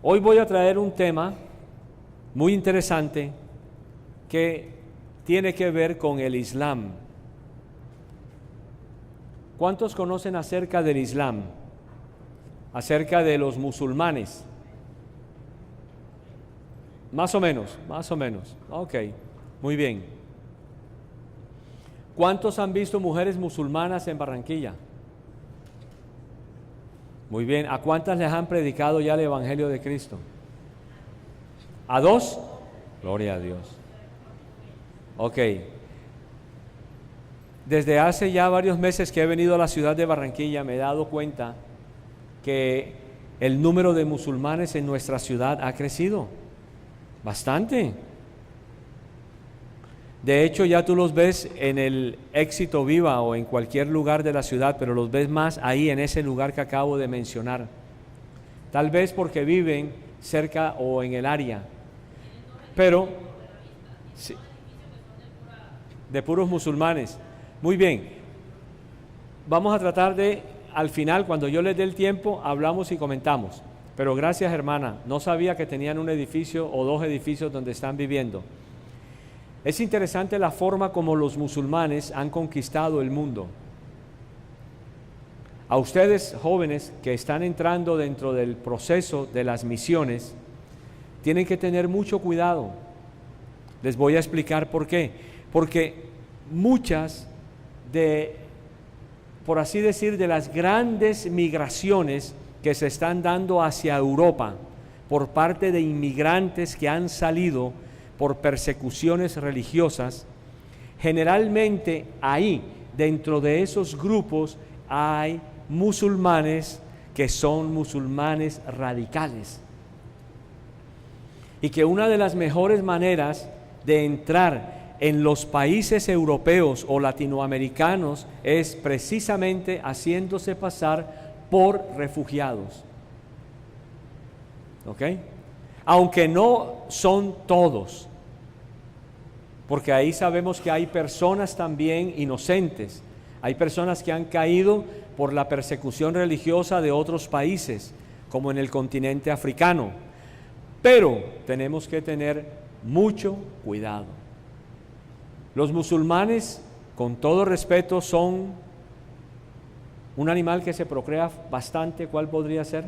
Hoy voy a traer un tema muy interesante que tiene que ver con el Islam. ¿Cuántos conocen acerca del Islam? Acerca de los musulmanes. Más o menos. Ok, muy bien. ¿Cuántos han visto mujeres musulmanas en Barranquilla? Muy bien. ¿A cuántas les han predicado ya el Evangelio de Cristo? ¿A 2? Gloria a Dios. Ok. Desde hace ya varios meses que he venido a la ciudad de Barranquilla, me he dado cuenta que el número de musulmanes en nuestra ciudad ha crecido bastante. De hecho, ya tú los ves en el Éxito Viva o en cualquier lugar de la ciudad, pero los ves más ahí en ese lugar que acabo de mencionar. Tal vez porque viven cerca o en el área, pero sí, de puros musulmanes. Muy bien, vamos a tratar de, al final, cuando yo les dé el tiempo, hablamos y comentamos. Pero gracias, hermana, no sabía que tenían un edificio o 2 edificios donde están viviendo. Es interesante la forma como los musulmanes han conquistado el mundo. A ustedes, jóvenes, que están entrando dentro del proceso de las misiones, tienen que tener mucho cuidado. Les voy a explicar por qué. Porque muchas por así decir, de las grandes migraciones que se están dando hacia Europa por parte de inmigrantes que han salido por persecuciones religiosas, generalmente ahí, dentro de esos grupos, hay musulmanes que son musulmanes radicales. Y que una de las mejores maneras de entrar en los países europeos o latinoamericanos es precisamente haciéndose pasar por refugiados. ¿Ok? Aunque no son todos, porque ahí sabemos que hay personas también inocentes, hay personas que han caído por la persecución religiosa de otros países, como en el continente africano, pero tenemos que tener mucho cuidado. Los musulmanes, con todo respeto, son un animal que se procrea bastante. ¿Cuál podría ser?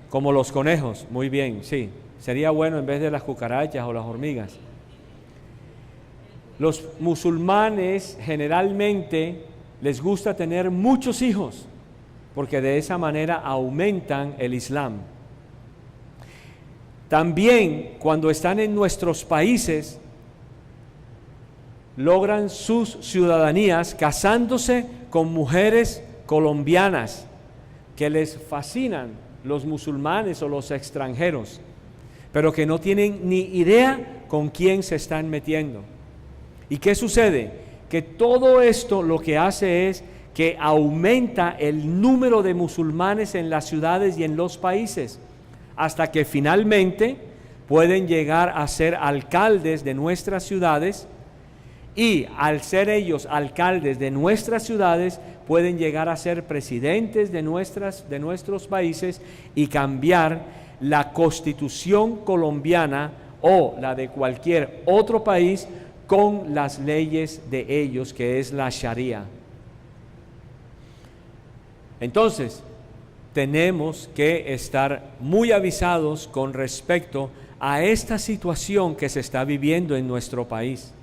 Como los conejos. Muy bien, sí. Sería bueno en vez de las cucarachas o las hormigas. Los musulmanes generalmente les gusta tener muchos hijos, porque de esa manera aumentan el Islam. También cuando están en nuestros países, logran sus ciudadanías casándose con mujeres colombianas que les fascinan los musulmanes o los extranjeros, pero que no tienen ni idea con quién se están metiendo. ¿Y qué sucede? Que todo esto lo que hace es que aumenta el número de musulmanes en las ciudades y en los países, hasta que finalmente pueden llegar a ser alcaldes de nuestras ciudades. Y al ser ellos alcaldes de nuestras ciudades, pueden llegar a ser presidentes de nuestros países y cambiar la constitución colombiana o la de cualquier otro país con las leyes de ellos, que es la Sharia. Entonces, tenemos que estar muy avisados con respecto a esta situación que se está viviendo en nuestro país,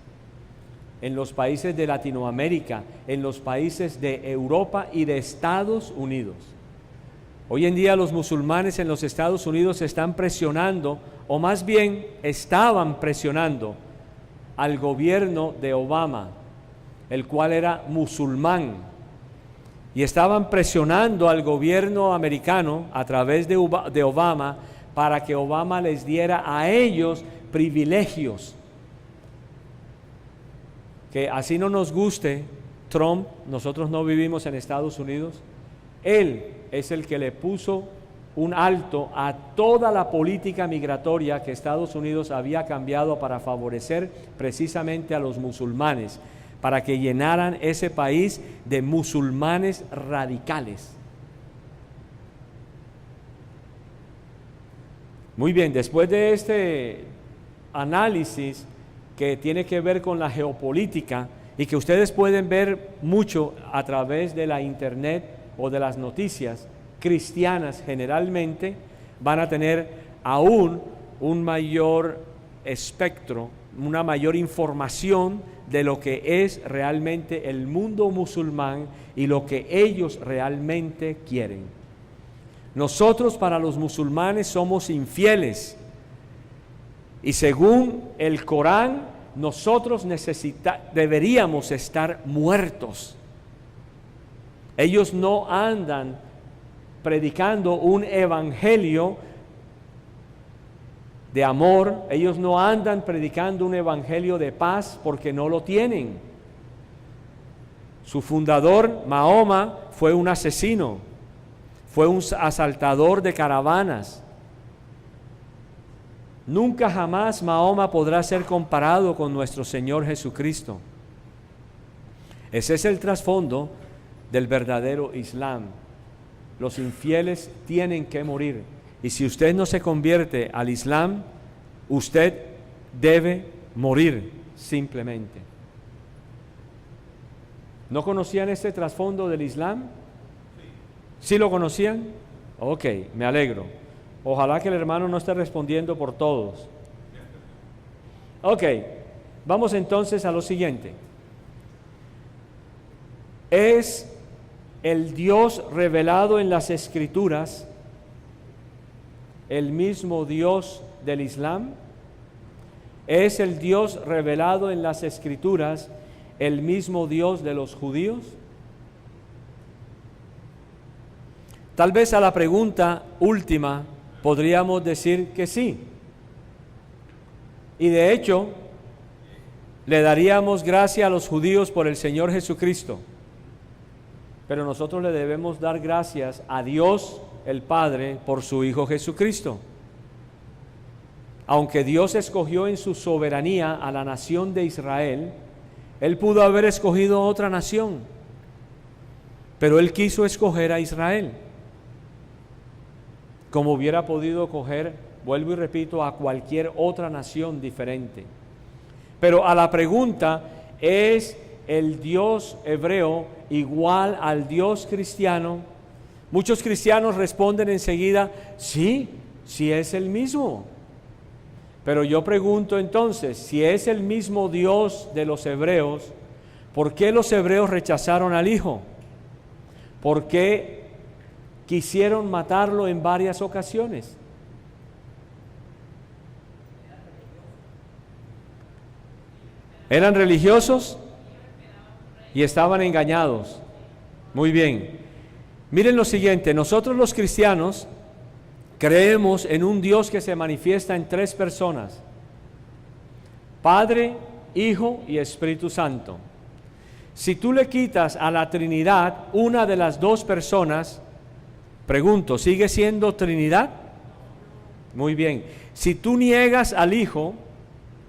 en los países de Latinoamérica, en los países de Europa y de Estados Unidos. Hoy en día los musulmanes en los Estados Unidos están presionando, o más bien estaban presionando al gobierno de Obama, el cual era musulmán, y estaban presionando al gobierno americano a través de Obama para que Obama les diera a ellos privilegios. Que así no nos guste Trump, nosotros no vivimos en Estados Unidos, él es el que le puso un alto a toda la política migratoria que Estados Unidos había cambiado para favorecer precisamente a los musulmanes, para que llenaran ese país de musulmanes radicales. Muy bien, después de este análisis que tiene que ver con la geopolítica y que ustedes pueden ver mucho a través de la internet o de las noticias cristianas, generalmente van a tener aún un mayor espectro, una mayor información de lo que es realmente el mundo musulmán y lo que ellos realmente quieren. Nosotros para los musulmanes somos infieles y según el Corán nosotros deberíamos estar muertos. Ellos no andan predicando un evangelio de amor, ellos no andan predicando un evangelio de paz porque no lo tienen. Su fundador, Mahoma, fue un asesino, fue un asaltador de caravanas. Nunca jamás Mahoma podrá ser comparado con nuestro Señor Jesucristo. Ese es el trasfondo del verdadero Islam. Los infieles tienen que morir. Y si usted no se convierte al Islam, usted debe morir simplemente. ¿No conocían este trasfondo del Islam? ¿Sí lo conocían? Ok, me alegro. Ojalá que el hermano no esté respondiendo por todos. Ok, vamos entonces a lo siguiente. ¿Es el Dios revelado en las Escrituras el mismo Dios del Islam? ¿Es el Dios revelado en las Escrituras el mismo Dios de los judíos? Tal vez a la pregunta última podríamos decir que sí. Y de hecho, le daríamos gracia a los judíos por el Señor Jesucristo. Pero nosotros le debemos dar gracias a Dios el Padre por su Hijo Jesucristo. Aunque Dios escogió en su soberanía a la nación de Israel, Él pudo haber escogido otra nación, pero Él quiso escoger a Israel, como hubiera podido coger, vuelvo y repito, a cualquier otra nación diferente. Pero a la pregunta, ¿es el Dios hebreo igual al Dios cristiano? Muchos cristianos responden enseguida, sí, sí es el mismo. Pero yo pregunto entonces, si es el mismo Dios de los hebreos, ¿por qué los hebreos rechazaron al Hijo? ¿Por qué quisieron matarlo en varias ocasiones? ¿Eran religiosos? Y estaban engañados. Muy bien. Miren lo siguiente, nosotros los cristianos creemos en un Dios que se manifiesta en tres personas: Padre, Hijo y Espíritu Santo. Si tú le quitas a la Trinidad una de las dos personas, pregunto, ¿sigue siendo Trinidad? Muy bien. Si tú niegas al Hijo,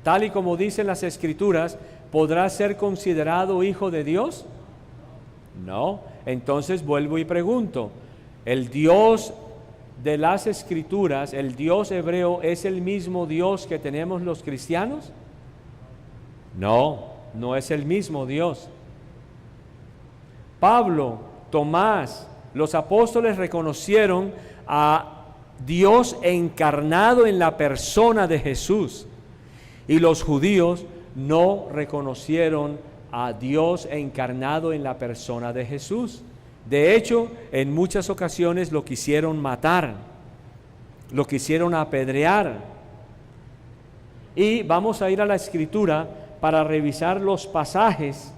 tal y como dicen las Escrituras, ¿podrá ser considerado hijo de Dios? No. Entonces vuelvo y pregunto, ¿el Dios de las Escrituras, el Dios hebreo, es el mismo Dios que tenemos los cristianos? No, no es el mismo Dios. Pablo, Tomás, los apóstoles reconocieron a Dios encarnado en la persona de Jesús, y los judíos no reconocieron a Dios encarnado en la persona de Jesús. De hecho, en muchas ocasiones lo quisieron matar, lo quisieron apedrear. Y vamos a ir a la Escritura para revisar los pasajes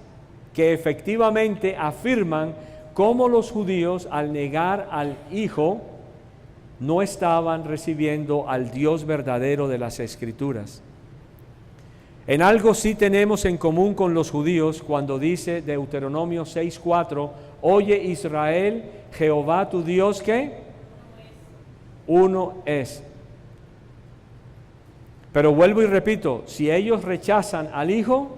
que efectivamente afirman cómo los judíos, al negar al Hijo, no estaban recibiendo al Dios verdadero de las Escrituras. En algo sí tenemos en común con los judíos cuando dice Deuteronomio 6:4, oye Israel, Jehová tu Dios, ¿qué? Uno es. Pero vuelvo y repito, si ellos rechazan al Hijo,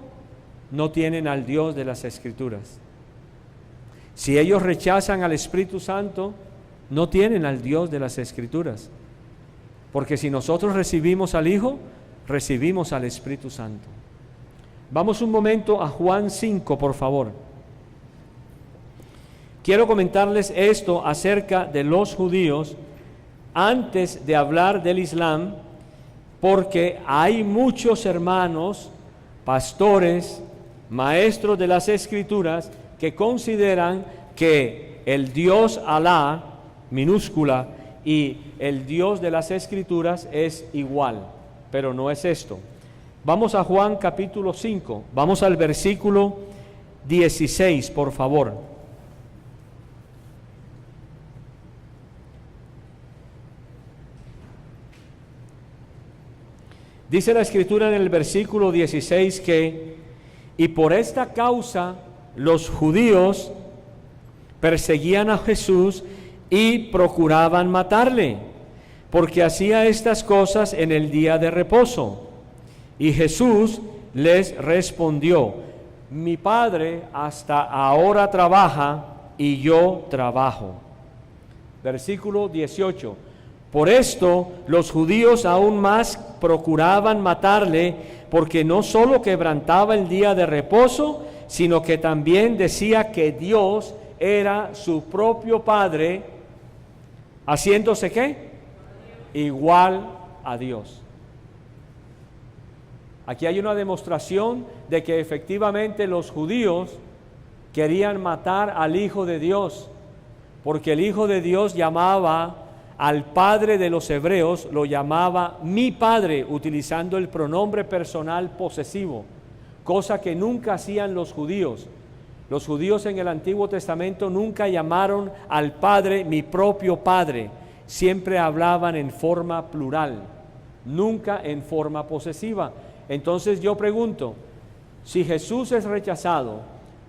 no tienen al Dios de las Escrituras. Si ellos rechazan al Espíritu Santo, no tienen al Dios de las Escrituras. Porque si nosotros recibimos al Hijo, recibimos al Espíritu Santo. Vamos un momento a Juan 5, por favor. Quiero comentarles esto acerca de los judíos antes de hablar del Islam, porque hay muchos hermanos, pastores, maestros de las Escrituras, que consideran que el Dios Alá, minúscula, y el Dios de las Escrituras es igual, pero no es esto. Vamos a Juan capítulo 5, vamos al versículo 16, por favor. Dice la Escritura en el versículo 16 que, y por esta causa los judíos perseguían a Jesús y procuraban matarle, porque hacía estas cosas en el día de reposo. Y Jesús les respondió: mi Padre hasta ahora trabaja y yo trabajo. Versículo 18. Por esto los judíos aún más procuraban matarle, porque no solo quebrantaba el día de reposo, sino que también decía que Dios era su propio Padre, haciéndose ¿qué? Igual a Dios. Aquí hay una demostración de que efectivamente los judíos querían matar al Hijo de Dios, porque el Hijo de Dios llamaba al Padre de los hebreos, lo llamaba mi Padre, utilizando el pronombre personal posesivo, cosa que nunca hacían los judíos. Los judíos en el Antiguo Testamento nunca llamaron al Padre mi propio Padre, siempre hablaban en forma plural, nunca en forma posesiva. Entonces yo pregunto, si Jesús es rechazado,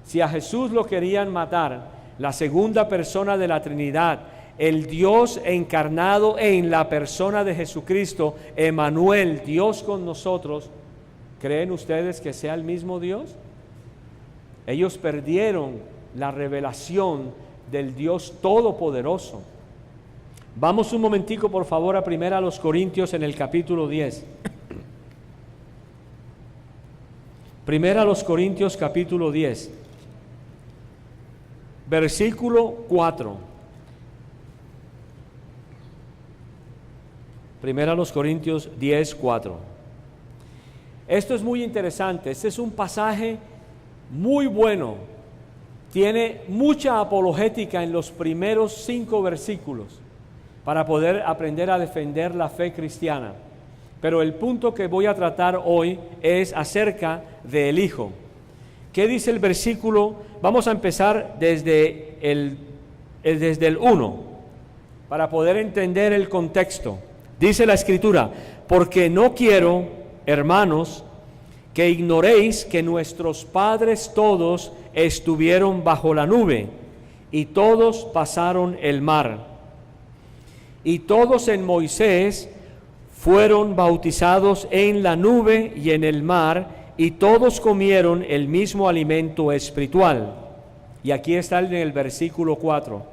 si a Jesús lo querían matar, la segunda persona de la Trinidad, el Dios encarnado en la persona de Jesucristo, Emmanuel, Dios con nosotros, ¿creen ustedes que sea el mismo Dios? Ellos perdieron la revelación del Dios Todopoderoso. Vamos un momentico, por favor, a 1 Corintios en el capítulo 10. 1 Corintios capítulo 10, versículo 4. 1 Corintios 10, 4. Esto es muy interesante. Este es un pasaje muy bueno. Tiene mucha apologética en los primeros 5 versículos para poder aprender a defender la fe cristiana. Pero el punto que voy a tratar hoy es acerca del Hijo. ¿Qué dice el versículo? Vamos a empezar desde el 1 para poder entender el contexto. Dice la Escritura: porque no quiero, hermanos, que ignoréis que nuestros padres todos estuvieron bajo la nube, y todos pasaron el mar, y todos en Moisés fueron bautizados en la nube y en el mar, y todos comieron el mismo alimento espiritual. Y aquí está en el versículo 4.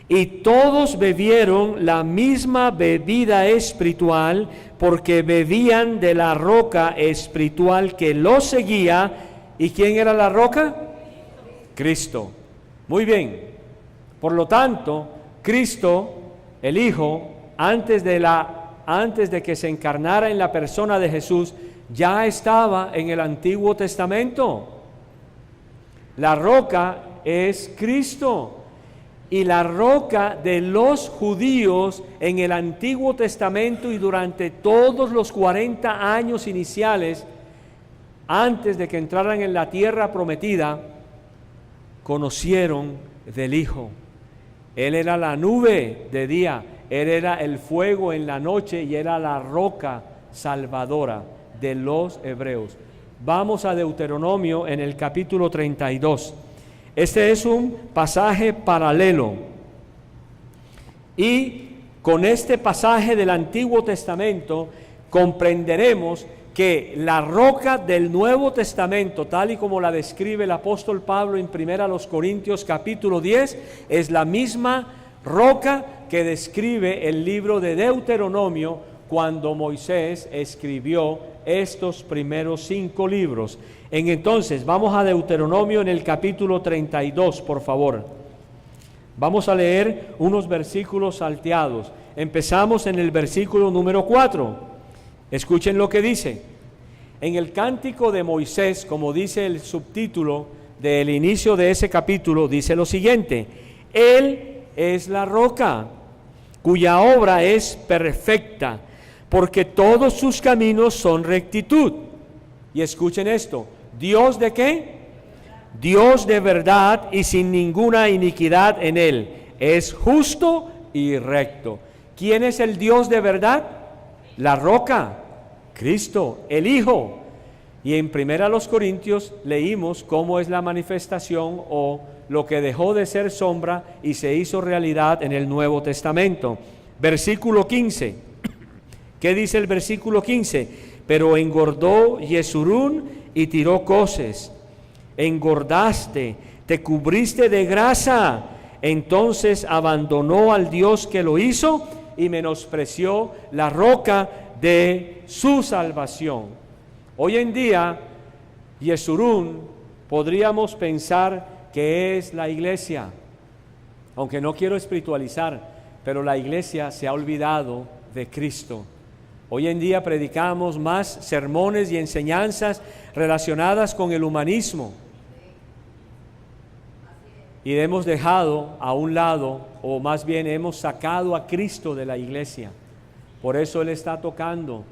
Y todos bebieron la misma bebida espiritual, porque bebían de la roca espiritual que los seguía. ¿Y quién era la roca? Cristo. Muy bien. Por lo tanto, Cristo, el Hijo, antes de que se encarnara en la persona de Jesús, ya estaba en el Antiguo Testamento. La roca es Cristo. Y la roca de los judíos en el Antiguo Testamento y durante todos los 40 años iniciales, antes de que entraran en la tierra prometida, conocieron del Hijo. Él era la nube de día, Él era el fuego en la noche y era la roca salvadora de los hebreos. Vamos a Deuteronomio en el capítulo 32. Este es un pasaje paralelo, y con este pasaje del Antiguo Testamento comprenderemos que la roca del Nuevo Testamento, tal y como la describe el apóstol Pablo en 1 Corintios capítulo 10, es la misma roca que describe el libro de Deuteronomio cuando Moisés escribió estos primeros 5 libros. Entonces, vamos a Deuteronomio en el capítulo 32, por favor. Vamos a leer unos versículos salteados. Empezamos en el versículo número 4. Escuchen lo que dice. En el cántico de Moisés, como dice el subtítulo del inicio de ese capítulo, dice lo siguiente: Él es la roca, cuya obra es perfecta, porque todos sus caminos son rectitud. Y escuchen esto: ¿Dios de qué? Dios de verdad y sin ninguna iniquidad en él. Es justo y recto. ¿Quién es el Dios de verdad? La roca, Cristo, el Hijo. Y en 1 Corintios leímos cómo es la manifestación o lo que dejó de ser sombra y se hizo realidad en el Nuevo Testamento. Versículo 15. ¿Qué dice el versículo 15? Pero engordó Yesurún y tiró coces. Engordaste, te cubriste de grasa. Entonces abandonó al Dios que lo hizo y menospreció la roca de su salvación. Hoy en día, Yesurún podríamos pensar que es la iglesia, aunque no quiero espiritualizar, pero la iglesia se ha olvidado de Cristo. Hoy en día predicamos más sermones y enseñanzas relacionadas con el humanismo y hemos dejado a un lado, o más bien hemos sacado a Cristo de la iglesia. Por eso Él está tocando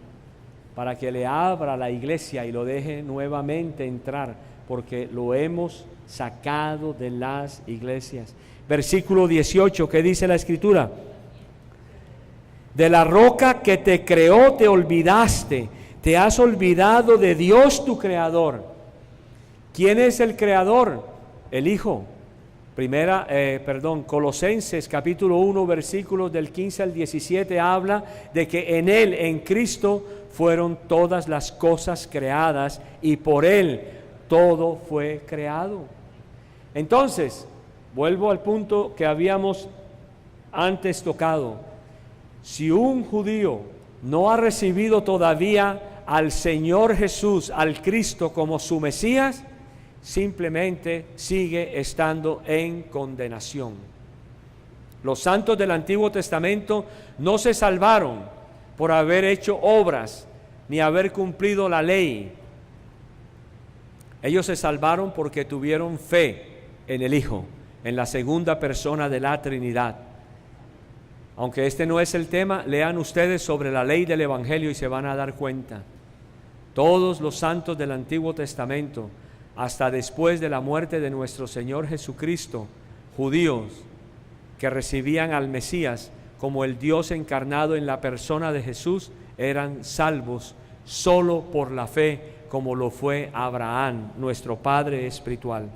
para que le abra la iglesia y lo deje nuevamente entrar, porque lo hemos sacado de las iglesias. Versículo 18, ¿qué dice la Escritura? De la roca que te creó te olvidaste, te has olvidado de Dios tu Creador. ¿Quién es el Creador? El Hijo. Colosenses capítulo 1, versículos del 15 al 17 habla de que en Él, en Cristo, fueron todas las cosas creadas y por Él todo fue creado. Entonces, vuelvo al punto que habíamos antes tocado. Si un judío no ha recibido todavía al Señor Jesús, al Cristo como su Mesías, simplemente sigue estando en condenación. Los santos del Antiguo Testamento no se salvaron por haber hecho obras ni haber cumplido la ley. Ellos se salvaron porque tuvieron fe en el Hijo, en la segunda persona de la Trinidad. Aunque este no es el tema, lean ustedes sobre la ley del Evangelio y se van a dar cuenta. Todos los santos del Antiguo Testamento, hasta después de la muerte de nuestro Señor Jesucristo, judíos que recibían al Mesías como el Dios encarnado en la persona de Jesús, eran salvos solo por la fe, como lo fue Abraham, nuestro Padre espiritual.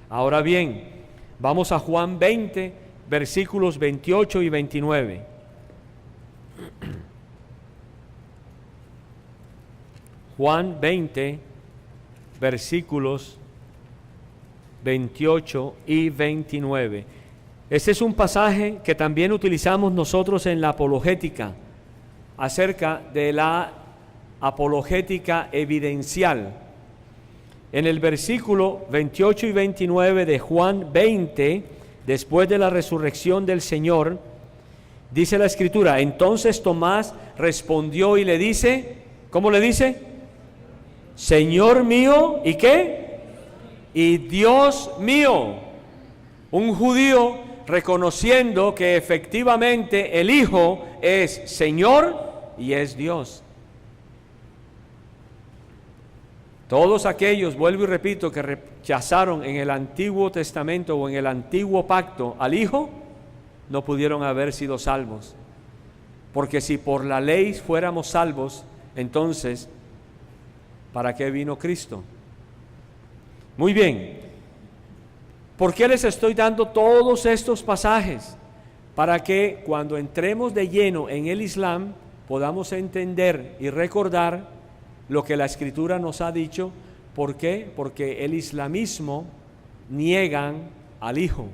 Ahora bien, vamos a Juan 20, versículos 28 y 29. Juan 20, versículos 28 y 29. Este es un pasaje que también utilizamos nosotros en la apologética, acerca de la apologética evidencial. En el versículo 28 y 29 de Juan 20, después de la resurrección del Señor, dice la Escritura: entonces Tomás respondió y le dice, ¿cómo le dice? Señor mío, ¿y qué? Y Dios mío. Un judío reconociendo que efectivamente el Hijo es Señor y es Dios. Todos aquellos, vuelvo y repito, que rechazaron en el Antiguo Testamento o en el Antiguo Pacto al Hijo, no pudieron haber sido salvos. Porque si por la ley fuéramos salvos, entonces, ¿para qué vino Cristo? Muy bien. ¿Por qué les estoy dando todos estos pasajes? Para que cuando entremos de lleno en el Islam podamos entender y recordar lo que la Escritura nos ha dicho. ¿Por qué? Porque el islamismo niegan al Hijo.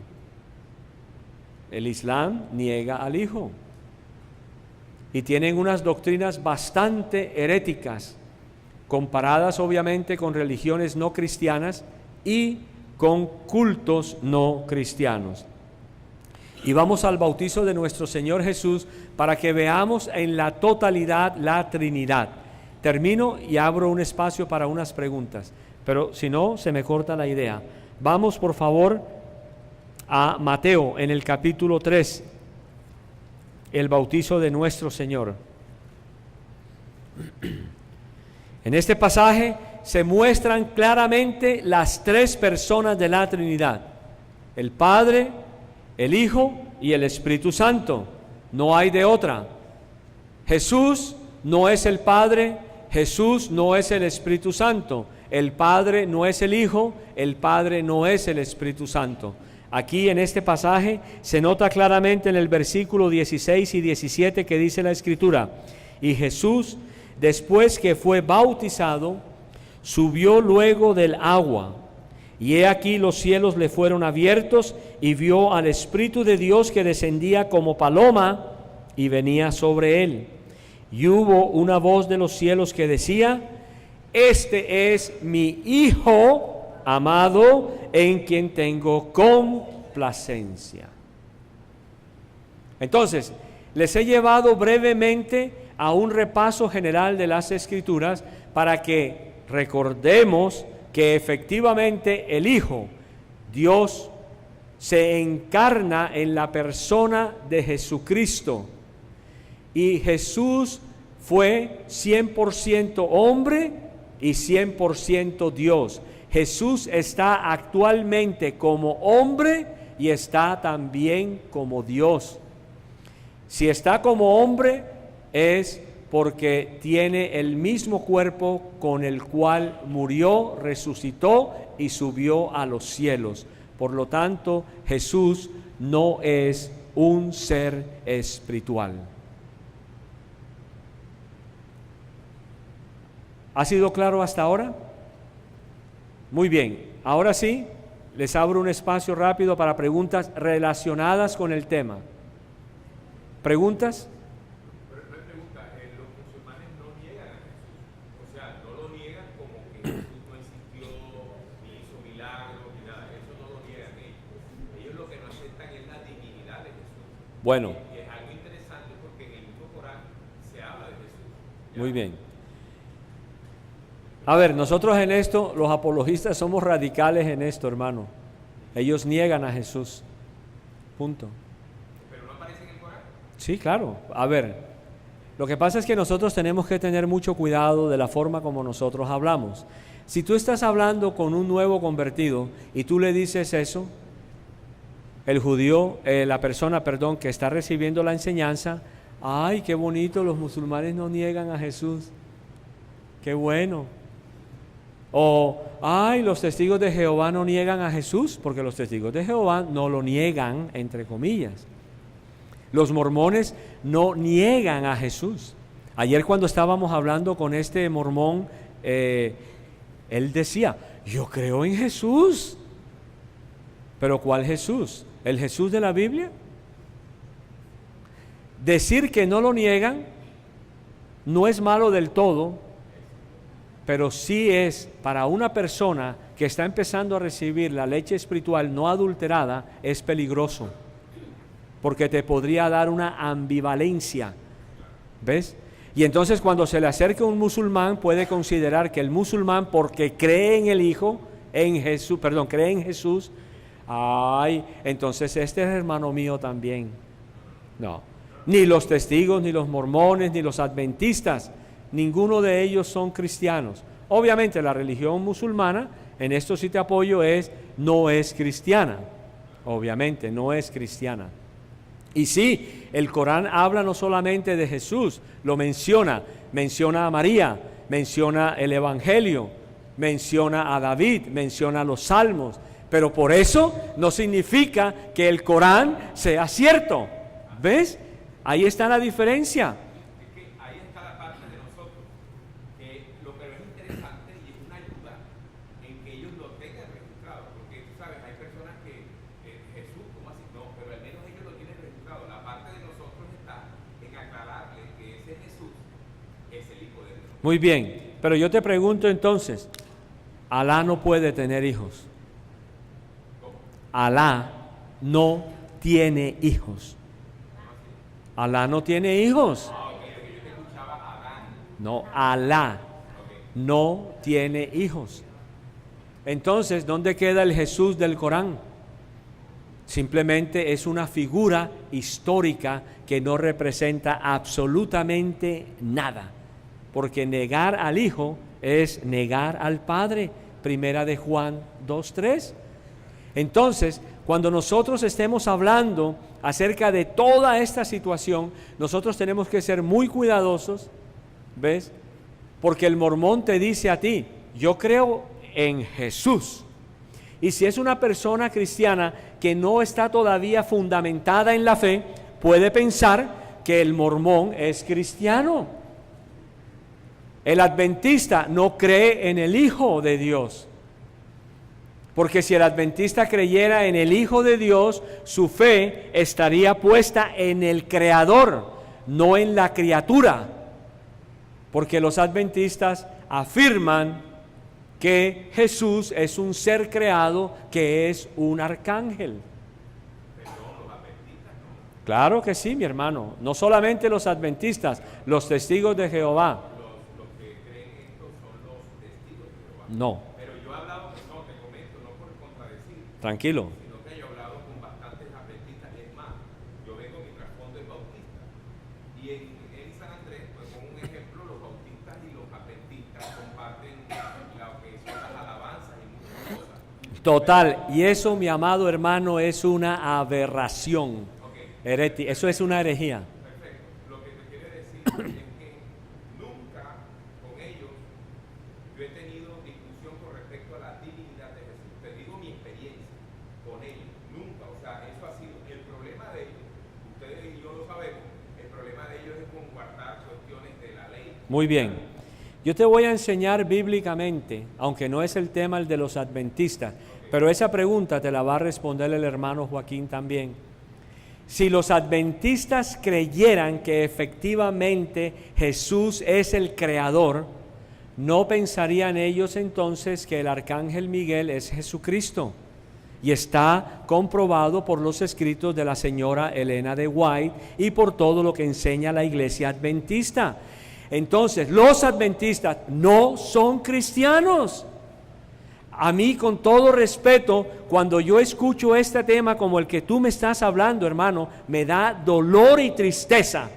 el Islam niega al Hijo. Y tienen unas doctrinas bastante heréticas, comparadas obviamente con religiones no cristianas y con cultos no cristianos. Y vamos al bautizo de nuestro Señor Jesús para que veamos en la totalidad la Trinidad. Termino y abro un espacio para unas preguntas, pero si no, se me corta la idea. Vamos, por favor, a Mateo en el capítulo 3, el bautizo de nuestro Señor. En este pasaje se muestran claramente las tres personas de la Trinidad: el Padre, el Hijo y el Espíritu Santo. No hay de otra. Jesús no es el Padre, Jesús no es el Espíritu Santo, el Padre no es el Hijo, el Padre no es el Espíritu Santo. Aquí en este pasaje se nota claramente en el versículo 16 y 17 que dice la Escritura: y Jesús, después que fue bautizado, subió luego del agua, y he aquí los cielos le fueron abiertos, y vio al Espíritu de Dios que descendía como paloma y venía sobre él. Y hubo una voz de los cielos que decía: este es mi Hijo amado, en quien tengo complacencia. Entonces, les he llevado brevemente a un repaso general de las Escrituras para que recordemos que efectivamente el Hijo, Dios, se encarna en la persona de Jesucristo. Y Jesús fue 100% hombre y 100% Dios. Jesús está actualmente como hombre y está también como Dios. Si está como hombre es porque tiene el mismo cuerpo con el cual murió, resucitó y subió a los cielos. Por lo tanto, Jesús no es un ser espiritual. ¿Ha sido claro hasta ahora? Muy bien, ahora sí, les abro un espacio rápido para preguntas relacionadas con el tema. ¿Preguntas? Pero no hay pregunta, los musulmanes no niegan a Jesús, o sea, no lo niegan como que Jesús no existió, ni hizo milagros, ni nada, eso no lo niegan ellos. Ellos lo que no aceptan es la divinidad de Jesús. Bueno. Y es algo interesante porque en el mismo Corán se habla de Jesús. ¿Ya? Muy bien. A ver, nosotros en esto, los apologistas somos radicales en esto, hermano. Ellos niegan a Jesús. Punto. ¿Pero no aparece en el Corán? Sí, claro. A ver, lo que pasa es que nosotros tenemos que tener mucho cuidado de la forma como nosotros hablamos. Si tú estás hablando con un nuevo convertido y tú le dices eso, el judío, la persona, perdón, que está recibiendo la enseñanza, ay, qué bonito, los musulmanes no niegan a Jesús. Qué bueno. O, ay, los testigos de Jehová no niegan a Jesús, porque los testigos de Jehová no lo niegan, entre comillas. Los mormones no niegan a Jesús. Ayer cuando estábamos hablando con este mormón, él decía, yo creo en Jesús. ¿Pero cuál Jesús? ¿El Jesús de la Biblia? Decir que no lo niegan no es malo del todo, pero sí es para una persona que está empezando a recibir la leche espiritual no adulterada, es peligroso, porque te podría dar una ambivalencia, ¿ves? Y entonces cuando se le acerca un musulmán puede considerar que el musulmán, porque cree en el Hijo, cree en Jesús, ay, entonces este es hermano mío también. No, ni los testigos, ni los mormones, ni los adventistas, ninguno de ellos son cristianos. Obviamente la religión musulmana, en esto sí te apoyo, no es cristiana. Obviamente no es cristiana. Y sí, el Corán habla no solamente de Jesús, lo menciona a María, menciona el Evangelio, menciona a David, menciona los Salmos, pero por eso no significa que el Corán sea cierto. ¿Ves? Ahí está la diferencia. Muy bien, pero yo te pregunto entonces, Alá no puede tener hijos. Alá no tiene hijos. Alá no tiene hijos. No, Alá no tiene hijos. Entonces, ¿dónde queda el Jesús del Corán? Simplemente es una figura histórica que no representa absolutamente nada, porque negar al Hijo es negar al Padre. Primera de Juan 2:3. Entonces, cuando nosotros estemos hablando acerca de toda esta situación, nosotros tenemos que ser muy cuidadosos, ¿ves? Porque el mormón te dice a ti, yo creo en Jesús. Y si es una persona cristiana que no está todavía fundamentada en la fe, puede pensar que el mormón es cristiano. El adventista no cree en el Hijo de Dios. Porque si el adventista creyera en el Hijo de Dios, su fe estaría puesta en el Creador, no en la criatura. Porque los adventistas afirman que Jesús es un ser creado, que es un arcángel. Claro que sí, mi hermano. No solamente los adventistas, los testigos de Jehová. Los que creen esto son los testigos de Jehová. No. Pero yo he hablado, no te comento, no por contradecir, Tranquilo. sino que yo he hablado con bastantes adventistas. Es más, yo vengo, mi trasfondo es bautista. Y en San Andrés, pues como un ejemplo, los bautistas y los adventistas comparten lo que son las alabanzas y muchas cosas. Total. Y eso, mi amado hermano, es una aberración. Eso es una herejía. Perfecto. Lo que te quiero decir es que nunca con ellos yo he tenido discusión con respecto a la divinidad de Jesús. Te digo mi experiencia con ellos. Nunca. O sea, eso ha sido el problema de ellos. Ustedes y yo lo sabemos. El problema de ellos es con guardar cuestiones de la ley. Muy bien. Yo te voy a enseñar bíblicamente, aunque no es el tema el de los adventistas, pero esa pregunta te la va a responder el hermano Joaquín también. Si los adventistas creyeran que efectivamente Jesús es el creador, ¿no pensarían ellos entonces que el arcángel Miguel es Jesucristo? Y está comprobado por los escritos de la señora Elena de White y por todo lo que enseña la iglesia adventista. Entonces, los adventistas no son cristianos. A mí, con todo respeto, cuando yo escucho este tema como el que tú me estás hablando, hermano, me da dolor y tristeza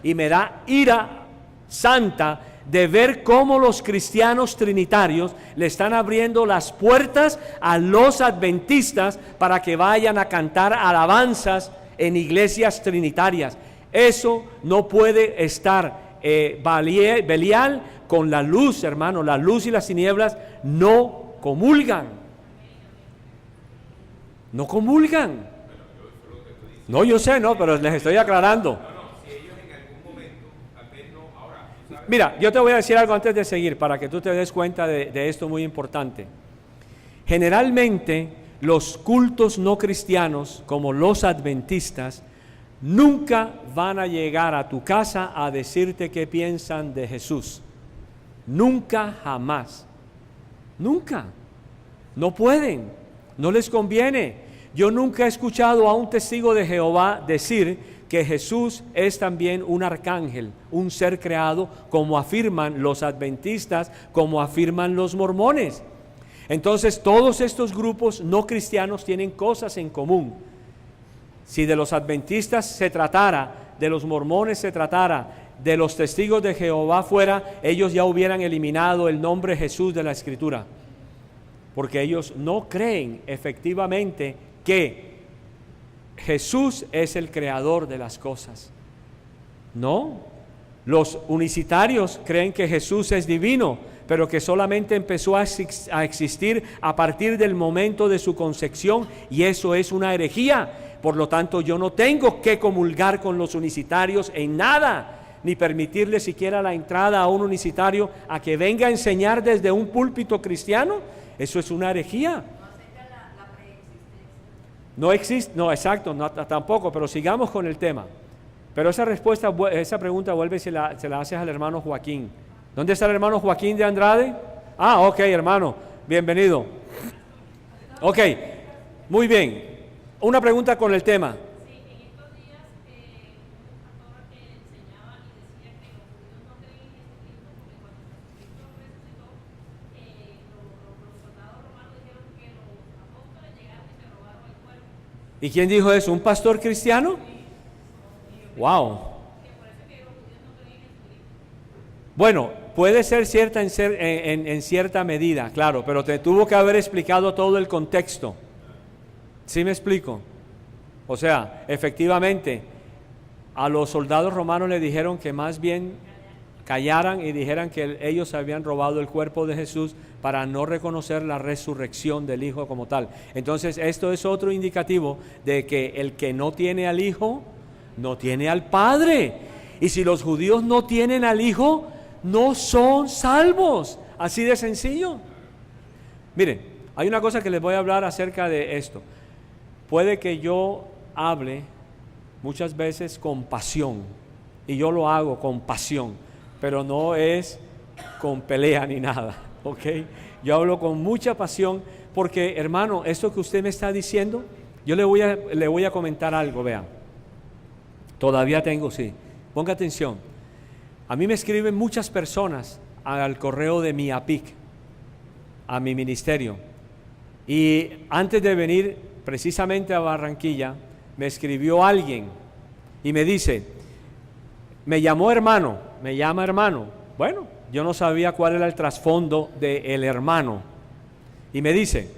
y me da ira santa de ver cómo los cristianos trinitarios le están abriendo las puertas a los adventistas para que vayan a cantar alabanzas en iglesias trinitarias. Eso no puede estar Belial con la luz, hermano. La luz y las tinieblas no comulgan. No comulgan. No, yo sé, no, pero les estoy aclarando. Mira, yo te voy a decir algo antes de seguir para que tú te des cuenta de esto muy importante. Generalmente los cultos no cristianos, como los adventistas, nunca van a llegar a tu casa a decirte qué piensan de Jesús. Nunca, jamás. Nunca. No pueden. No les conviene. Yo nunca he escuchado a un testigo de Jehová decir que Jesús es también un arcángel, un ser creado, como afirman los adventistas, como afirman los mormones. Entonces, todos estos grupos no cristianos tienen cosas en común. Si de los adventistas se tratara, de los mormones se tratara, de los testigos de Jehová fuera, ellos ya hubieran eliminado el nombre Jesús de la Escritura, porque ellos no creen efectivamente que Jesús es el creador de las cosas. No, los unicitarios creen que Jesús es divino, pero que solamente empezó a existir a partir del momento de su concepción, y eso es una herejía. Por lo tanto, yo no tengo que comulgar con los unicitarios en nada, ni permitirle siquiera la entrada a un unicitario a que venga a enseñar desde un púlpito cristiano. Eso es una herejía. No existe, no, exacto, no, tampoco, pero sigamos con el tema. Pero esa pregunta vuelve y se la haces al hermano Joaquín. ¿Dónde está el hermano Joaquín de Andrade? Ah, ok, hermano, bienvenido. Ok, muy bien. Una pregunta con el tema. Sí, en estos días un pastor que enseñaba y decía que los judíos no creen en Jesucristo porque cuando Jesucristo resucitó, los soldados romanos dijeron que los apóstoles llegaron y se robaron el cuerpo. ¿Y quién dijo eso? ¿Un pastor cristiano? Wow. Que por eso es que los judíos no creen en Jesucristo. Bueno, puede ser cierta en cierta medida, claro, pero te tuvo que haber explicado todo el contexto. ¿Sí me explico? O sea, efectivamente, a los soldados romanos le dijeron que más bien callaran y dijeran que ellos habían robado el cuerpo de Jesús para no reconocer la resurrección del Hijo como tal. Entonces, esto es otro indicativo de que el que no tiene al Hijo, no tiene al Padre. Y si los judíos no tienen al Hijo, no son salvos. Así de sencillo. Miren, hay una cosa que les voy a hablar acerca de esto. Puede que yo hable muchas veces con pasión, y yo lo hago con pasión, pero no es con pelea ni nada, ¿ok? Yo hablo con mucha pasión porque, hermano, esto que usted me está diciendo, yo le voy a comentar algo, vean. Todavía tengo, sí. Ponga atención. A mí me escriben muchas personas al correo de mi APIC, a mi ministerio. Y antes de venir precisamente a Barranquilla, me escribió alguien y me dice, me llama hermano. Bueno, yo no sabía cuál era el trasfondo del hermano. Y me dice,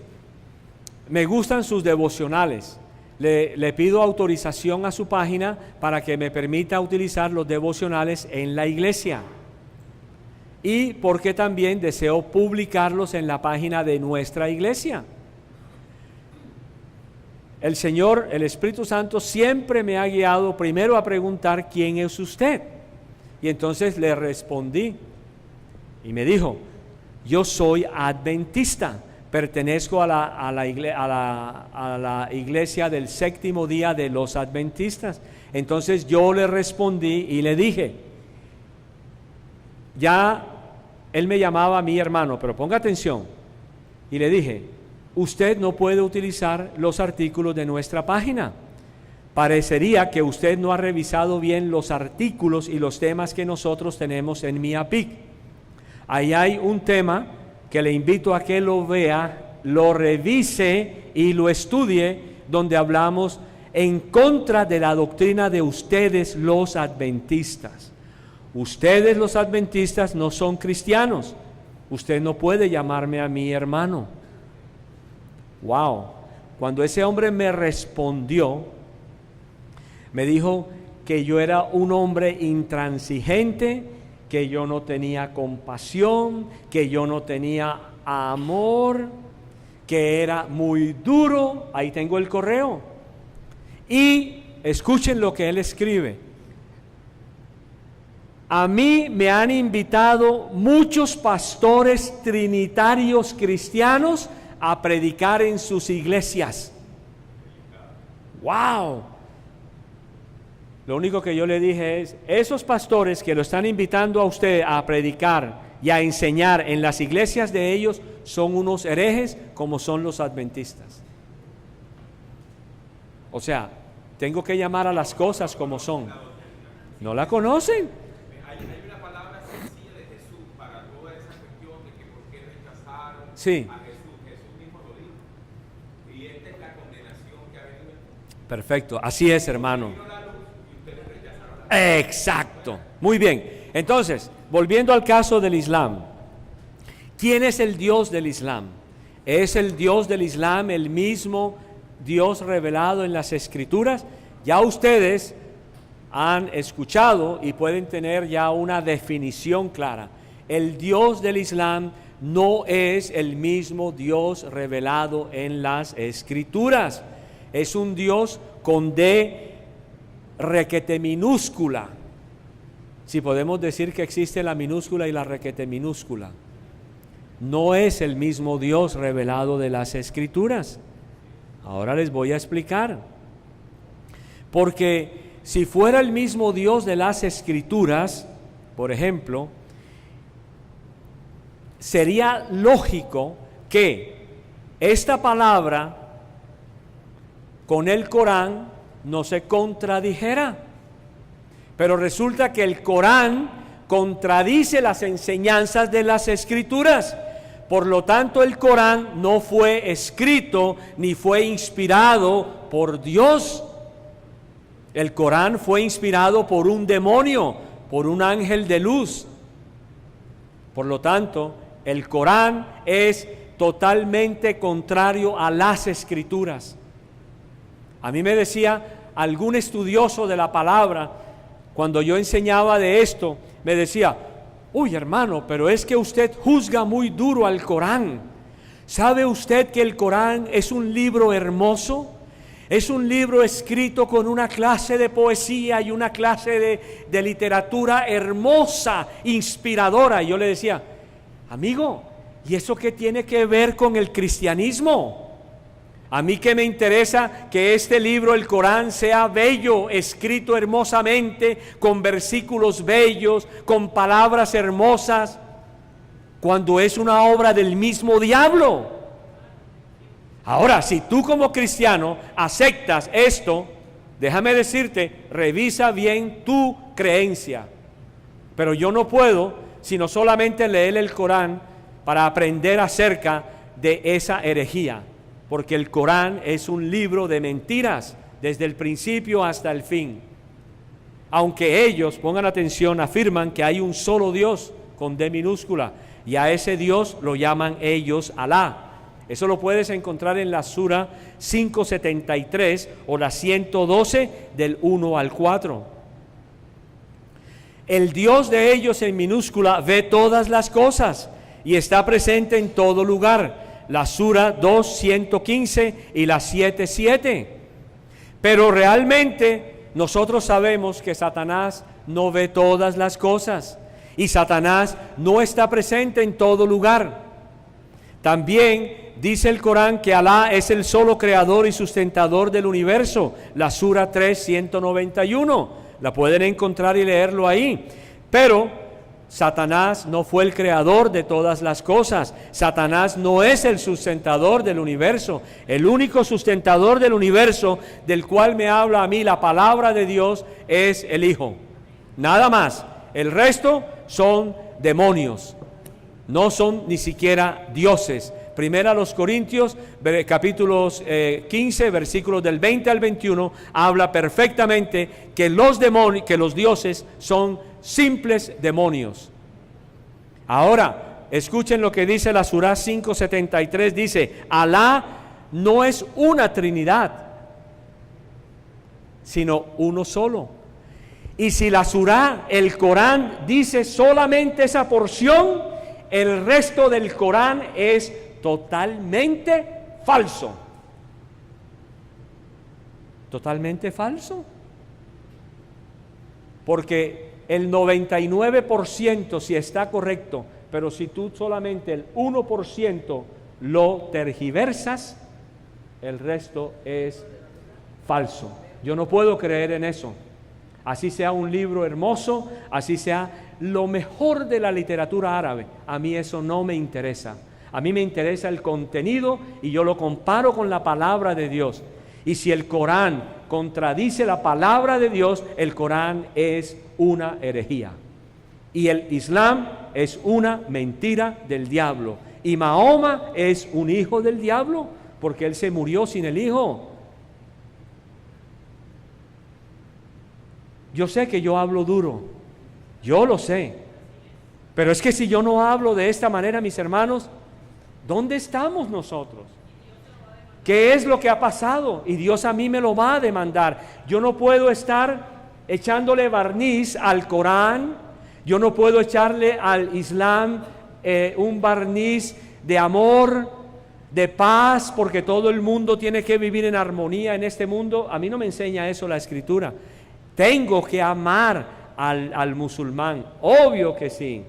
me gustan sus devocionales. Le pido autorización a su página para que me permita utilizar los devocionales en la iglesia. Y porque también deseo publicarlos en la página de nuestra iglesia. El Señor, el Espíritu Santo, siempre me ha guiado primero a preguntar quién es usted. Y entonces le respondí y me dijo, yo soy adventista, pertenezco a la iglesia del séptimo día de los adventistas. Entonces yo le respondí y le dije, ya él me llamaba mi hermano, pero ponga atención, y le dije, usted no puede utilizar los artículos de nuestra página. Parecería que usted no ha revisado bien los artículos y los temas que nosotros tenemos en mi APIC. Ahí hay un tema que le invito a que lo vea, lo revise y lo estudie, donde hablamos en contra de la doctrina de ustedes los adventistas. Ustedes los adventistas no son cristianos. Usted no puede llamarme a mi hermano. Wow, cuando ese hombre me respondió, me dijo que yo era un hombre intransigente, que yo no tenía compasión, que yo no tenía amor, que era muy duro. Ahí tengo el correo. Y escuchen lo que él escribe. A mí me han invitado muchos pastores trinitarios cristianos a predicar en sus iglesias. ¡Wow! Lo único que yo le dije es, esos pastores que lo están invitando a usted a predicar y a enseñar en las iglesias de ellos son unos herejes como son los adventistas. O sea, tengo que llamar a las cosas como son. ¿No la conocen? Hay una palabra sencilla de Jesús para toda esa cuestión de que por qué rechazaron Sí. a Jesús. Jesús mismo lo dijo. Y esta es la condenación que ha venido. Perfecto, así es, hermano. Exacto, muy bien. Entonces, volviendo al caso del Islam, ¿quién es el Dios del Islam? ¿Es el Dios del Islam el mismo Dios revelado en las Escrituras? Ya ustedes han escuchado y pueden tener ya una definición clara. El Dios del Islam no es el mismo Dios revelado en las Escrituras. Es un Dios con D requete minúscula, si podemos decir que existe la minúscula y la requete minúscula. No es el mismo Dios revelado de las Escrituras. Ahora les voy a explicar. Porque si fuera el mismo Dios de las Escrituras, por ejemplo, sería lógico que esta palabra con el Corán no se contradijera. Pero resulta que el Corán contradice las enseñanzas de las Escrituras. Por lo tanto, el Corán no fue escrito ni fue inspirado por Dios. El Corán fue inspirado por un demonio, por un ángel de luz. Por lo tanto, el Corán es totalmente contrario a las Escrituras. A mí me decía algún estudioso de la palabra, cuando yo enseñaba de esto, me decía: uy, hermano, pero es que usted juzga muy duro al Corán. ¿Sabe usted que el Corán es un libro hermoso? Es un libro escrito con una clase de poesía y una clase de literatura hermosa, inspiradora. Y yo le decía: amigo, ¿y eso qué tiene que ver con el cristianismo? A mí que me interesa que este libro, el Corán, sea bello, escrito hermosamente, con versículos bellos, con palabras hermosas, cuando es una obra del mismo diablo. Ahora, si tú como cristiano aceptas esto, déjame decirte, revisa bien tu creencia. Pero yo no puedo sino solamente leer el Corán para aprender acerca de esa herejía. Porque el Corán es un libro de mentiras desde el principio hasta el fin. Aunque ellos, pongan atención, afirman que hay un solo Dios con D minúscula, y a ese Dios lo llaman ellos Alá. Eso lo puedes encontrar en la Sura 573 o la 112 del 1 al 4. El Dios de ellos en minúscula ve todas las cosas y está presente en todo lugar. La Sura 2:115 y la 7:7. Pero realmente nosotros sabemos que Satanás no ve todas las cosas y Satanás no está presente en todo lugar. También dice el Corán que Alá es el solo creador y sustentador del universo. La Sura 3:191. La pueden encontrar y leerlo ahí. Pero Satanás no fue el creador de todas las cosas. Satanás no es el sustentador del universo. El único sustentador del universo del cual me habla a mí la palabra de Dios es el Hijo. Nada más. El resto son demonios. No son ni siquiera dioses. Primera a los Corintios, capítulos 15, versículos del 20 al 21, habla perfectamente que los demonios, que los dioses son simples demonios. Ahora, escuchen lo que dice la Surah 5:73, dice: Alá no es una trinidad, sino uno solo. Y si la Surah, el Corán, dice solamente esa porción, el resto del Corán es totalmente falso. Totalmente falso. Porque el 99% si está correcto, pero si tú solamente el 1% lo tergiversas, el resto es falso. Yo no puedo creer en eso. Así sea un libro hermoso, así sea lo mejor de la literatura árabe, a mí eso no me interesa. A mí me interesa el contenido y yo lo comparo con la palabra de Dios. Y si el Corán contradice la palabra de Dios, el Corán es una herejía. Y el Islam es una mentira del diablo. Y Mahoma es un hijo del diablo porque él se murió sin el hijo. Yo sé que yo hablo duro, yo lo sé. Pero es que si yo no hablo de esta manera, mis hermanos, ¿dónde estamos nosotros? ¿Qué es lo que ha pasado? Y Dios a mí me lo va a demandar. Yo no puedo estar echándole barniz al Corán, yo no puedo echarle al Islam un barniz de amor, de paz, porque todo el mundo tiene que vivir en armonía en este mundo. A mí no me enseña eso la Escritura. Tengo que amar al musulmán, obvio que sí.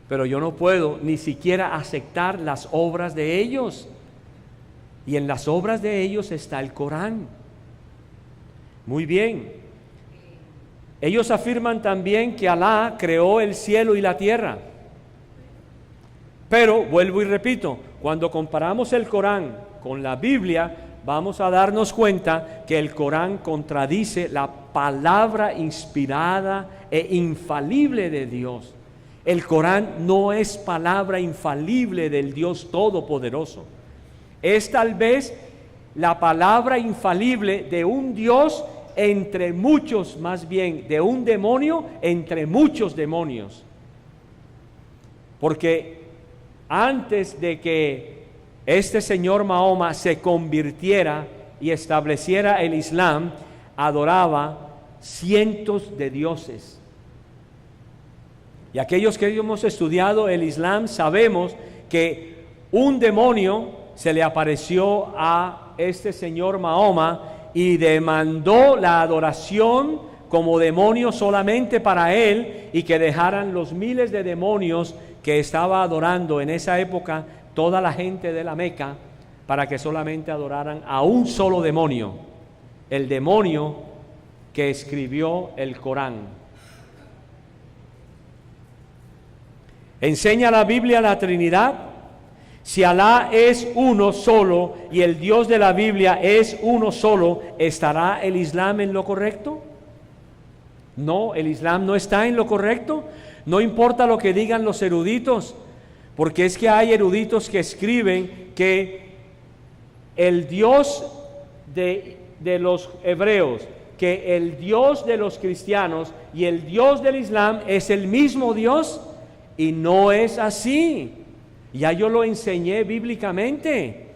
Pero yo no puedo ni siquiera aceptar las obras de ellos. Y en las obras de ellos está el Corán. Muy bien. Ellos afirman también que Alá creó el cielo y la tierra. Pero, vuelvo y repito, cuando comparamos el Corán con la Biblia, vamos a darnos cuenta que el Corán contradice la palabra inspirada e infalible de Dios. El Corán no es palabra infalible del Dios Todopoderoso. Es tal vez la palabra infalible de un Dios entre muchos, más bien, de un demonio entre muchos demonios. Porque antes de que este señor Mahoma se convirtiera y estableciera el Islam, adoraba cientos de dioses. Y aquellos que hemos estudiado el Islam sabemos que un demonio se le apareció a este señor Mahoma y demandó la adoración como demonio solamente para él, y que dejaran los miles de demonios que estaba adorando en esa época toda la gente de la Meca, para que solamente adoraran a un solo demonio, el demonio que escribió el Corán. ¿Enseña la Biblia la Trinidad? Si Alá es uno solo y el Dios de la Biblia es uno solo, ¿estará el Islam en lo correcto? No, el Islam no está en lo correcto. No importa lo que digan los eruditos, porque es que hay eruditos que escriben que el Dios de los hebreos, que el Dios de los cristianos y el Dios del Islam es el mismo Dios, y no es así. Ya yo lo enseñé bíblicamente.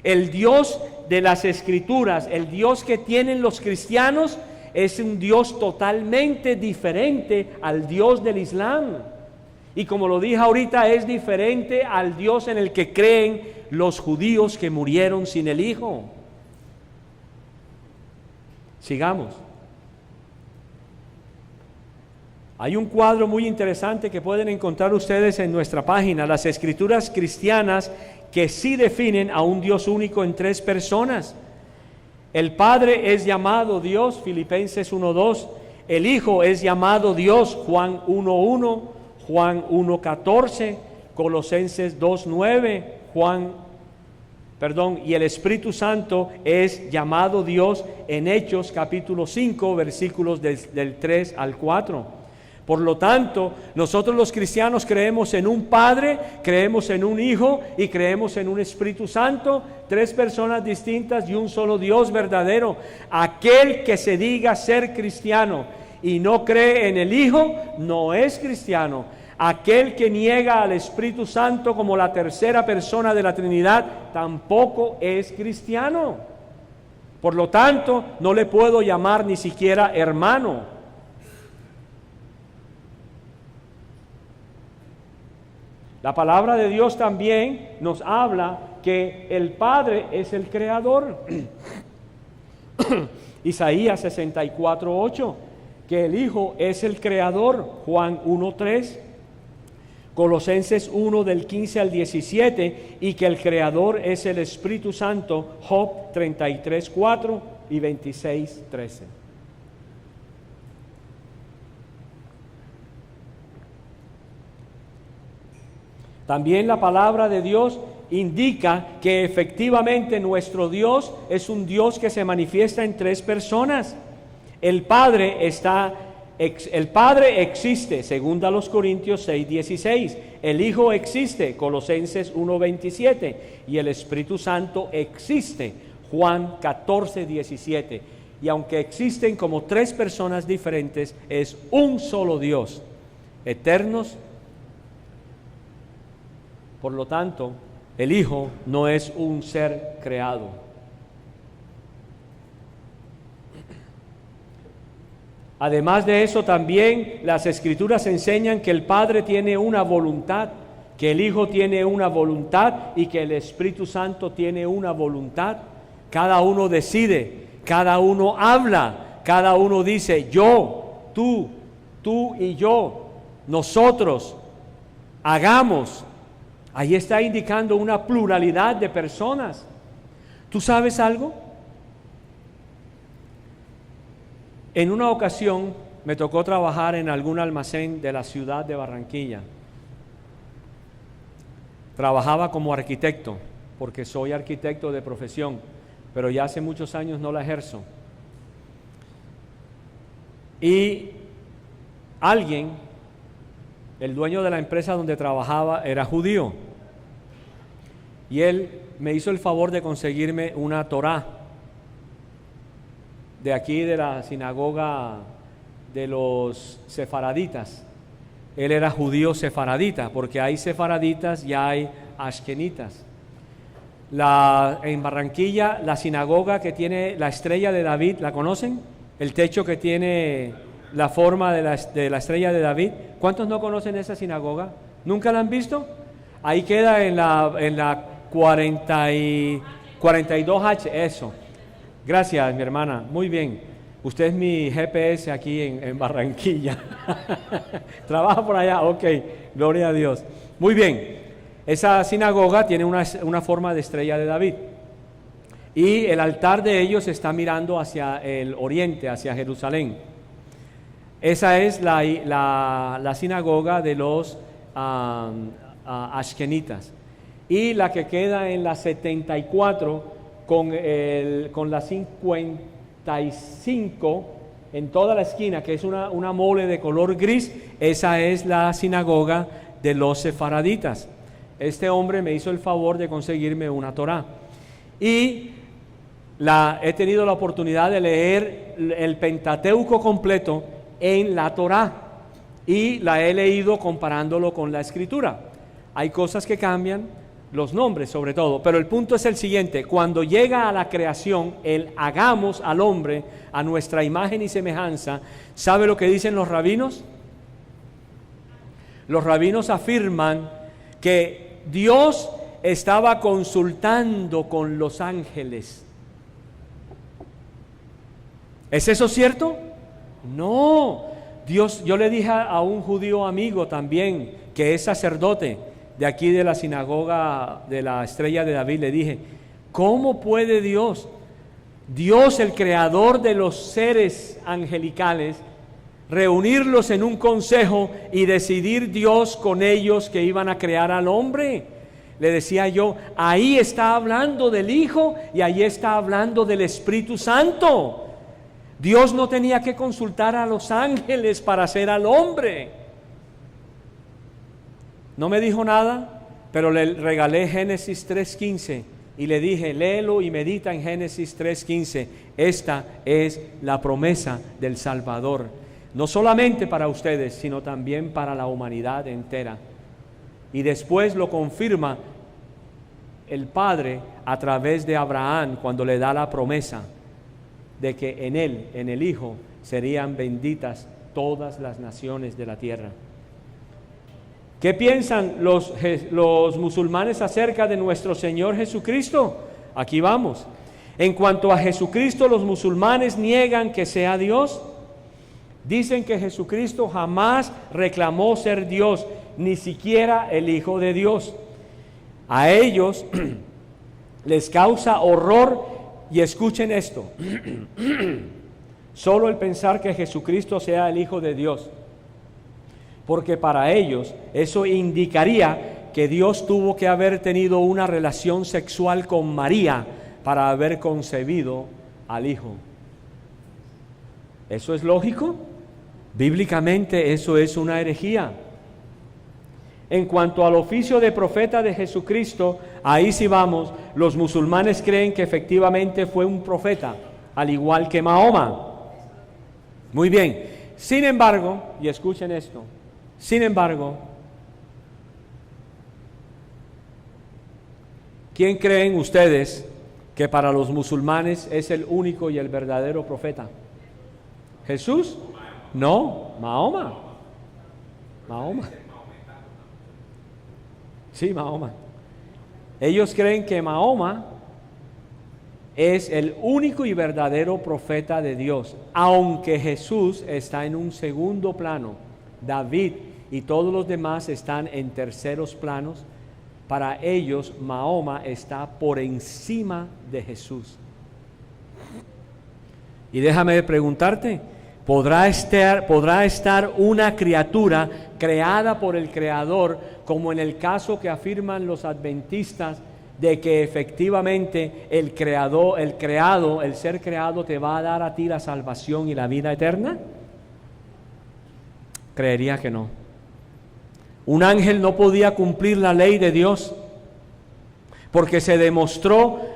El Dios de las Escrituras, el Dios que tienen los cristianos, es un Dios totalmente diferente al Dios del Islam. Y como lo dije ahorita, es diferente al Dios en el que creen los judíos que murieron sin el Hijo. Sigamos. Hay un cuadro muy interesante que pueden encontrar ustedes en nuestra página, las escrituras cristianas que sí definen a un Dios único en tres personas. El Padre es llamado Dios, Filipenses 1:2. El Hijo es llamado Dios, Juan 1:1, Juan 1:14, Colosenses 2:9, y el Espíritu Santo es llamado Dios en Hechos capítulo 5, versículos del 3 al 4. Por lo tanto, nosotros los cristianos creemos en un Padre, creemos en un Hijo y creemos en un Espíritu Santo, tres personas distintas y un solo Dios verdadero. Aquel que se diga ser cristiano y no cree en el Hijo, no es cristiano. Aquel que niega al Espíritu Santo como la tercera persona de la Trinidad, tampoco es cristiano. Por lo tanto, no le puedo llamar ni siquiera hermano. La palabra de Dios también nos habla que el Padre es el Creador. Isaías 64:8, que el Hijo es el Creador. Juan 1:3, Colosenses 1 del 15 al 17, y que el Creador es el Espíritu Santo. Job 33:4 y 26:13. También la palabra de Dios indica que efectivamente nuestro Dios es un Dios que se manifiesta en tres personas. El Padre existe, según a los Corintios 6:16. El Hijo existe, Colosenses 1:27. Y el Espíritu Santo existe, Juan 14:17. Y aunque existen como tres personas diferentes, es un solo Dios, eternos. Por lo tanto, el Hijo no es un ser creado. Además de eso, también las Escrituras enseñan que el Padre tiene una voluntad, que el Hijo tiene una voluntad y que el Espíritu Santo tiene una voluntad. Cada uno decide, cada uno habla, cada uno dice yo, tú y yo, nosotros, hagamos. Ahí está indicando una pluralidad de personas. ¿Tú sabes algo? En una ocasión me tocó trabajar en algún almacén de la ciudad de Barranquilla. Trabajaba como arquitecto, porque soy arquitecto de profesión, pero ya hace muchos años no la ejerzo. Y alguien, el dueño de la empresa donde trabajaba, era judío. Y él me hizo el favor de conseguirme una Torá de aquí de la sinagoga de los sefaraditas. Él era judío sefaradita, porque hay sefaraditas y hay ashkenitas. En Barranquilla, la sinagoga que tiene la estrella de David, ¿la conocen? El techo que tiene la forma de la estrella de David. ¿Cuántos no conocen esa sinagoga? ¿Nunca la han visto? Ahí queda en la 42H, eso. Gracias, mi hermana, muy bien. Usted es mi GPS aquí en Barranquilla. Trabaja por allá, ok, gloria a Dios. Muy bien, esa sinagoga tiene una forma de estrella de David. Y el altar de ellos está mirando hacia el oriente, hacia Jerusalén. Esa es la sinagoga de los ashkenitas. Y la que queda en la 74 con la 55 en toda la esquina, que es una mole de color gris, esa es la sinagoga de los sefaraditas. Este hombre me hizo el favor de conseguirme una Torá. Y he tenido la oportunidad de leer el Pentateuco completo en la Torá. Y la he leído comparándolo con la Escritura. Hay cosas que cambian, los nombres sobre todo, pero el punto es el siguiente: cuando llega a la creación, el hagamos al hombre a nuestra imagen y semejanza, ¿sabe lo que dicen los rabinos? Los rabinos afirman que Dios estaba consultando con los ángeles. ¿Es eso cierto? No. Dios, yo le dije a un judío amigo también, que es sacerdote de aquí de la sinagoga de la estrella de David, le dije, ¿cómo puede Dios, el creador de los seres angelicales, reunirlos en un consejo y decidir Dios con ellos que iban a crear al hombre? Le decía yo, ahí está hablando del Hijo y ahí está hablando del Espíritu Santo. Dios no tenía que consultar a los ángeles para hacer al hombre. No me dijo nada, pero le regalé Génesis 3:15 y le dije, léelo y medita en Génesis 3:15. Esta es la promesa del Salvador, no solamente para ustedes, sino también para la humanidad entera. Y después lo confirma el Padre a través de Abraham cuando le da la promesa de que en él, en el Hijo, serían benditas todas las naciones de la tierra. ¿Qué piensan los musulmanes acerca de nuestro Señor Jesucristo? Aquí vamos. En cuanto a Jesucristo, los musulmanes niegan que sea Dios. Dicen que Jesucristo jamás reclamó ser Dios, ni siquiera el Hijo de Dios. A ellos les causa horror, y escuchen esto, solo el pensar que Jesucristo sea el Hijo de Dios. Porque para ellos eso indicaría que Dios tuvo que haber tenido una relación sexual con María para haber concebido al Hijo. ¿Eso es lógico? Bíblicamente eso es una herejía. En cuanto al oficio de profeta de Jesucristo, ahí sí vamos, los musulmanes creen que efectivamente fue un profeta, al igual que Mahoma. Muy bien, sin embargo, y escuchen esto, sin embargo, ¿quién creen ustedes que para los musulmanes es el único y el verdadero profeta? ¿Jesús? No, Mahoma. Mahoma. Sí, Mahoma. Ellos creen que Mahoma es el único y verdadero profeta de Dios, aunque Jesús está en un segundo plano, David y todos los demás están en terceros planos. Para ellos, Mahoma está por encima de Jesús. Y déjame preguntarte, ¿Podrá estar una criatura creada por el Creador, como en el caso que afirman los adventistas, de que efectivamente el ser creado te va a dar a ti la salvación y la vida eterna? Creería que no. Un ángel no podía cumplir la ley de Dios, porque se demostró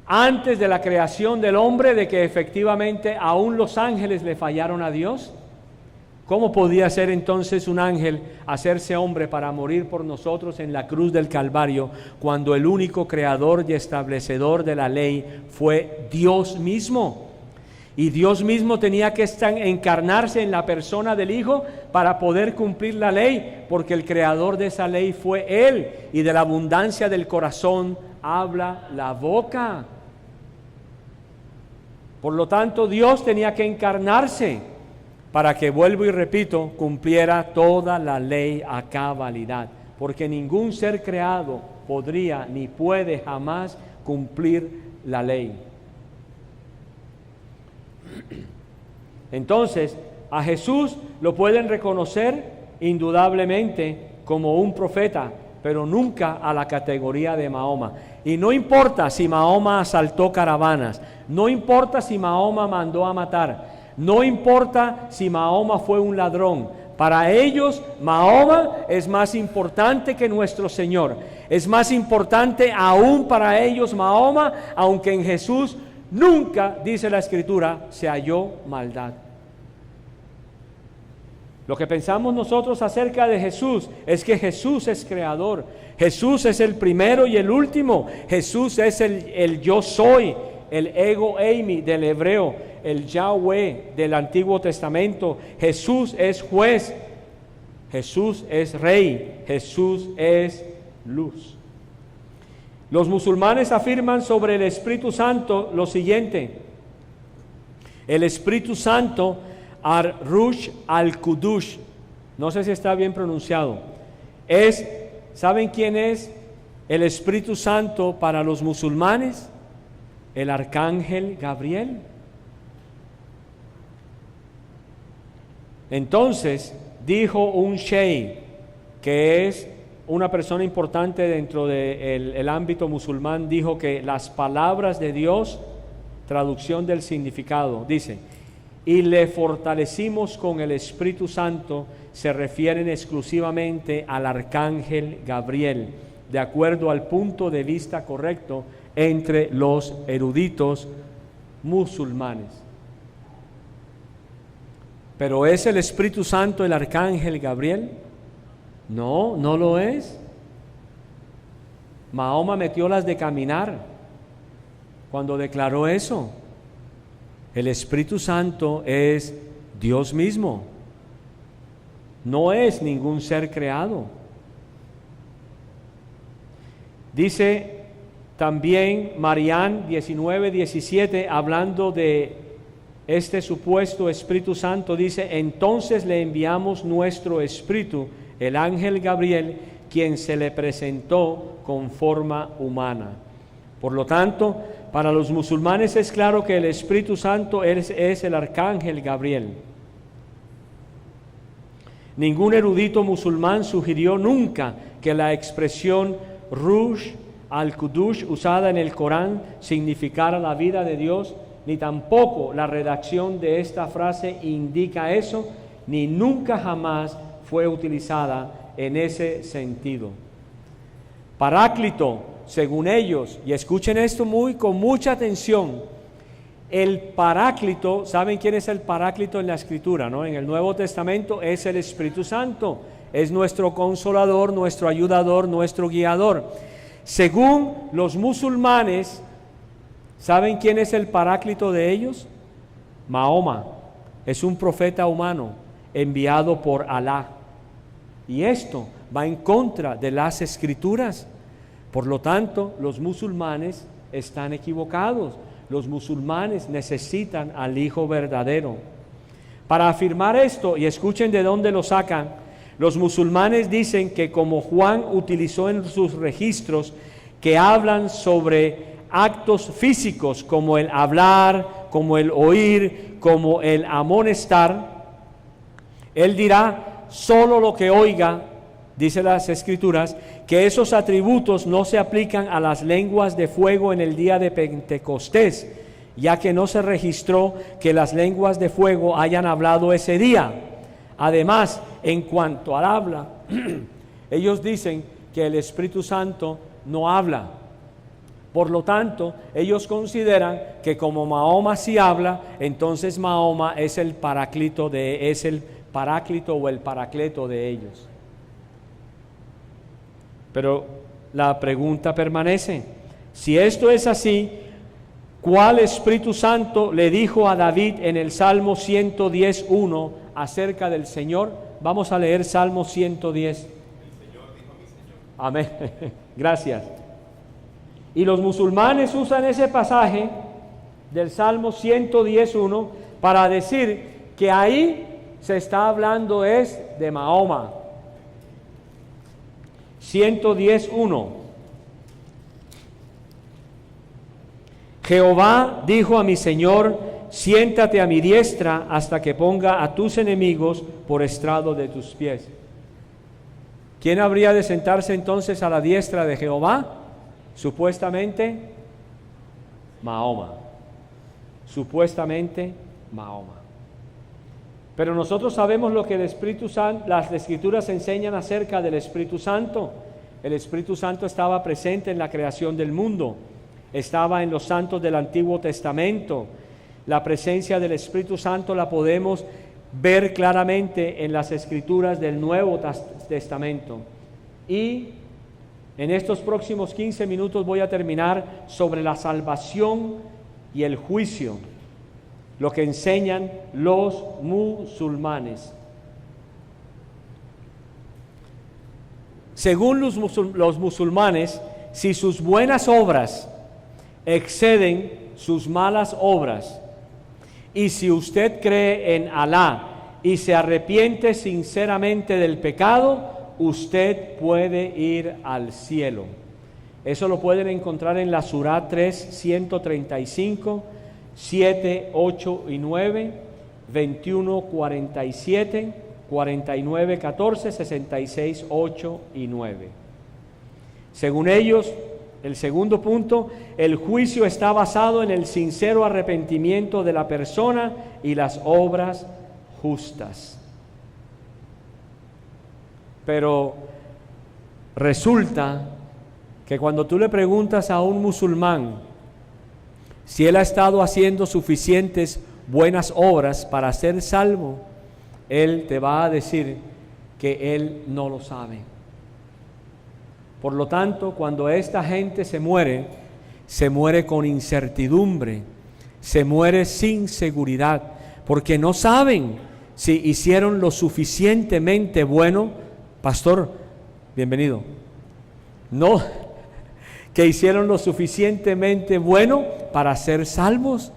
antes de la creación del hombre de que efectivamente aún los ángeles le fallaron a Dios. ¿Cómo podía ser entonces un ángel hacerse hombre para morir por nosotros en la cruz del Calvario, cuando el único creador y establecedor de la ley fue Dios mismo? Y Dios mismo tenía que encarnarse en la persona del Hijo para poder cumplir la ley, porque el creador de esa ley fue Él, y de la abundancia del corazón habla la boca. Por lo tanto, Dios tenía que encarnarse para que, vuelvo y repito, cumpliera toda la ley a cabalidad, porque ningún ser creado podría ni puede jamás cumplir la ley. Entonces, a Jesús lo pueden reconocer indudablemente como un profeta, pero nunca a la categoría de Mahoma. Y no importa si Mahoma asaltó caravanas, no importa si Mahoma mandó a matar, no importa si Mahoma fue un ladrón. Para ellos, Mahoma es más importante que nuestro Señor. Es más importante aún para ellos Mahoma, aunque en Jesús nunca, dice la Escritura, se halló maldad. Lo que pensamos nosotros acerca de Jesús es que Jesús es creador. Jesús es el primero y el último. Jesús es el yo soy, el ego eimi del hebreo, el Yahweh del Antiguo Testamento. Jesús es juez, Jesús es rey, Jesús es luz. Los musulmanes afirman sobre el Espíritu Santo lo siguiente: el Espíritu Santo, Ar-Rush al-Kudush, no sé si está bien pronunciado, ¿saben quién es el Espíritu Santo para los musulmanes? El arcángel Gabriel. Entonces dijo un sheikh, que es una persona importante dentro del ámbito musulmán, dijo que las palabras de Dios, traducción del significado, dice: y le fortalecimos con el Espíritu Santo, se refieren exclusivamente al arcángel Gabriel, de acuerdo al punto de vista correcto entre los eruditos musulmanes. ¿Pero es el Espíritu Santo el arcángel Gabriel? No, no lo es. Mahoma metió las de caminar cuando declaró eso. El Espíritu Santo es Dios mismo, no es ningún ser creado. Dice también Marián 19:17, hablando de este supuesto Espíritu Santo, dice: entonces le enviamos nuestro Espíritu, el ángel Gabriel, quien se le presentó con forma humana. Por lo tanto, para los musulmanes es claro que el Espíritu Santo es el arcángel Gabriel. Ningún erudito musulmán sugirió nunca que la expresión Rush al-Kudush usada en el Corán significara la vida de Dios, ni tampoco la redacción de esta frase indica eso, ni nunca jamás fue utilizada en ese sentido. Paráclito, según ellos, y escuchen esto con mucha atención, el Paráclito, ¿saben quién es el Paráclito en la Escritura, no? En el Nuevo Testamento es el Espíritu Santo, es nuestro consolador, nuestro ayudador, nuestro guiador. Según los musulmanes, ¿saben quién es el Paráclito de ellos? Mahoma, es un profeta humano enviado por Alá. Y esto va en contra de las Escrituras. Por lo tanto, los musulmanes están equivocados. Los musulmanes necesitan al Hijo verdadero. Para afirmar esto, y escuchen de dónde lo sacan, los musulmanes dicen que como Juan utilizó en sus registros que hablan sobre actos físicos como el hablar, como el oír, como el amonestar. Él dirá solo lo que oiga, dice las Escrituras, que esos atributos no se aplican a las lenguas de fuego en el día de Pentecostés, ya que no se registró que las lenguas de fuego hayan hablado ese día. Además, en cuanto al habla, ellos dicen que el Espíritu Santo no habla. Por lo tanto, ellos consideran que como Mahoma sí habla, entonces Mahoma es el paráclito o el paracleto de ellos. Pero la pregunta permanece: si esto es así, ¿cuál Espíritu Santo le dijo a David en el Salmo 110:1 acerca del Señor? Vamos a leer Salmo 110. El Señor dijo a mi Señor. Amén. Gracias. Y los musulmanes usan ese pasaje del Salmo 110:1 para decir que ahí se está hablando es de Mahoma. 110:1. Jehová dijo a mi Señor: siéntate a mi diestra hasta que ponga a tus enemigos por estrado de tus pies. ¿Quién habría de sentarse entonces a la diestra de Jehová? Supuestamente Mahoma. Supuestamente Mahoma. Pero nosotros sabemos lo que el Espíritu Santo, las Escrituras enseñan acerca del Espíritu Santo. El Espíritu Santo estaba presente en la creación del mundo, estaba en los santos del Antiguo Testamento. La presencia del Espíritu Santo la podemos ver claramente en las Escrituras del Nuevo Testamento. Y en estos próximos 15 minutos voy a terminar sobre la salvación y el juicio, lo que enseñan los musulmanes. Según los musulmanes, si sus buenas obras exceden sus malas obras, y si usted cree en Alá y se arrepiente sinceramente del pecado, usted puede ir al cielo. Eso lo pueden encontrar en la Surá 3, 135, 7, 8 y 9, 21, 47, 49, 14, 66, 8 y 9. Según ellos, el segundo punto, el juicio está basado en el sincero arrepentimiento de la persona y las obras justas. Pero resulta que cuando tú le preguntas a un musulmán si él ha estado haciendo suficientes buenas obras para ser salvo, él te va a decir que él no lo sabe. Por lo tanto, cuando esta gente se muere con incertidumbre, se muere sin seguridad, porque no saben si hicieron lo suficientemente bueno. Pastor, bienvenido. No, que hicieron lo suficientemente bueno para ser salvos.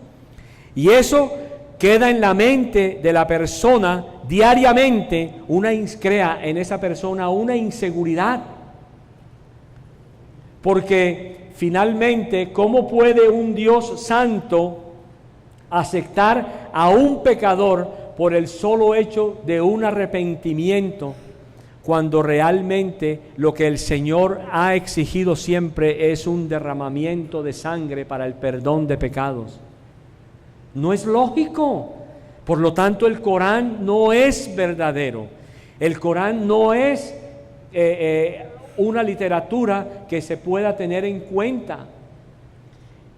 Y eso queda en la mente de la persona diariamente, crea en esa persona una inseguridad. Porque finalmente, ¿cómo puede un Dios santo aceptar a un pecador por el solo hecho de un arrepentimiento, cuando realmente lo que el Señor ha exigido siempre es un derramamiento de sangre para el perdón de pecados? No es lógico. Por lo tanto, el Corán no es verdadero. El Corán no es una literatura que se pueda tener en cuenta.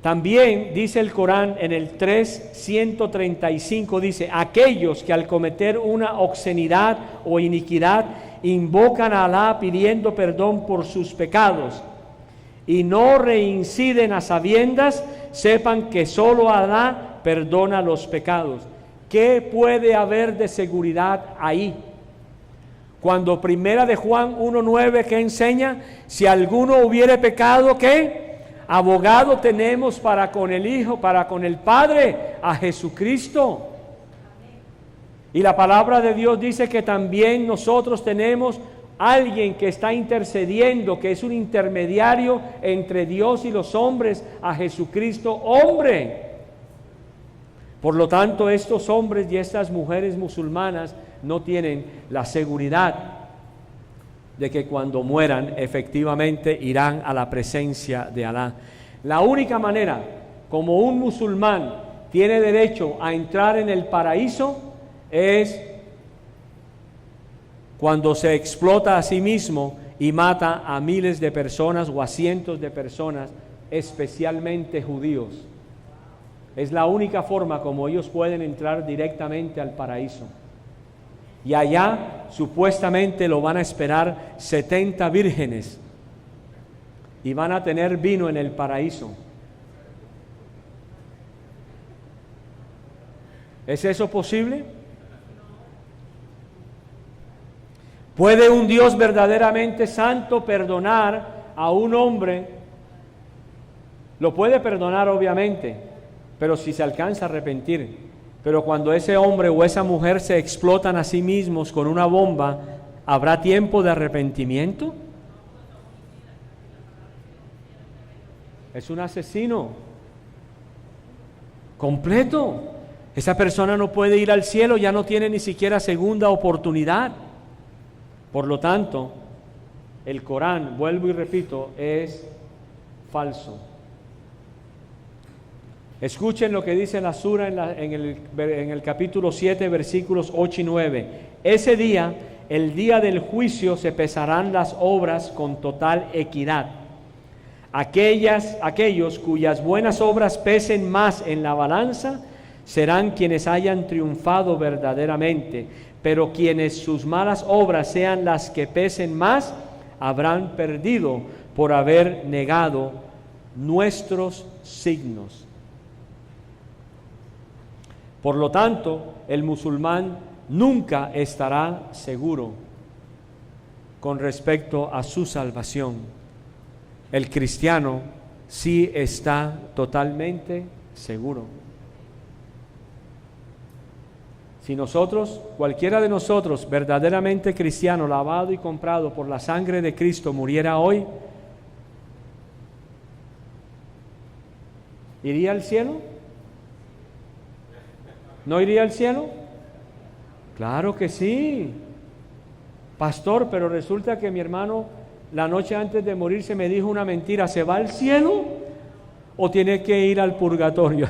También dice el Corán en el 3:135, dice: aquellos que al cometer una obscenidad o iniquidad invocan a Alá pidiendo perdón por sus pecados y no reinciden a sabiendas, sepan que solo Alá perdona los pecados. ¿Qué puede haber de seguridad ahí? Cuando Primera de Juan 1:9, ¿qué enseña? Si alguno hubiere pecado, ¿qué? Abogado tenemos para con el Hijo, para con el Padre, a Jesucristo. Y la palabra de Dios dice que también nosotros tenemos alguien que está intercediendo, que es un intermediario entre Dios y los hombres, a Jesucristo hombre. Por lo tanto, estos hombres y estas mujeres musulmanas no tienen la seguridad de que cuando mueran efectivamente irán a la presencia de Alá. La única manera como un musulmán tiene derecho a entrar en el paraíso es cuando se explota a sí mismo y mata a miles de personas o a cientos de personas, especialmente judíos. Es la única forma como ellos pueden entrar directamente al paraíso. Y allá supuestamente lo van a esperar 70 vírgenes y van a tener vino en el paraíso. ¿Es eso posible? ¿Puede un Dios verdaderamente santo perdonar a un hombre? Lo puede perdonar obviamente, pero si se alcanza a arrepentir. Pero cuando ese hombre o esa mujer se explotan a sí mismos con una bomba, ¿habrá tiempo de arrepentimiento? Es un asesino completo. Esa persona no puede ir al cielo, ya no tiene ni siquiera segunda oportunidad. Por lo tanto, el Corán, vuelvo y repito, es falso. Escuchen lo que dice la sura en el capítulo 7, versículos 8 y 9. Ese día, el día del juicio, se pesarán las obras con total equidad. Aquellos cuyas buenas obras pesen más en la balanza serán quienes hayan triunfado verdaderamente, pero quienes sus malas obras sean las que pesen más, habrán perdido por haber negado nuestros signos. Por lo tanto, el musulmán nunca estará seguro con respecto a su salvación. El cristiano sí está totalmente seguro. Si nosotros, cualquiera de nosotros, verdaderamente cristiano, lavado y comprado por la sangre de Cristo, muriera hoy, ¿iría al cielo? ¿No iría al cielo? Claro que sí. Pastor, pero resulta que mi hermano la noche antes de morirse me dijo una mentira. ¿Se va al cielo o tiene que ir al purgatorio?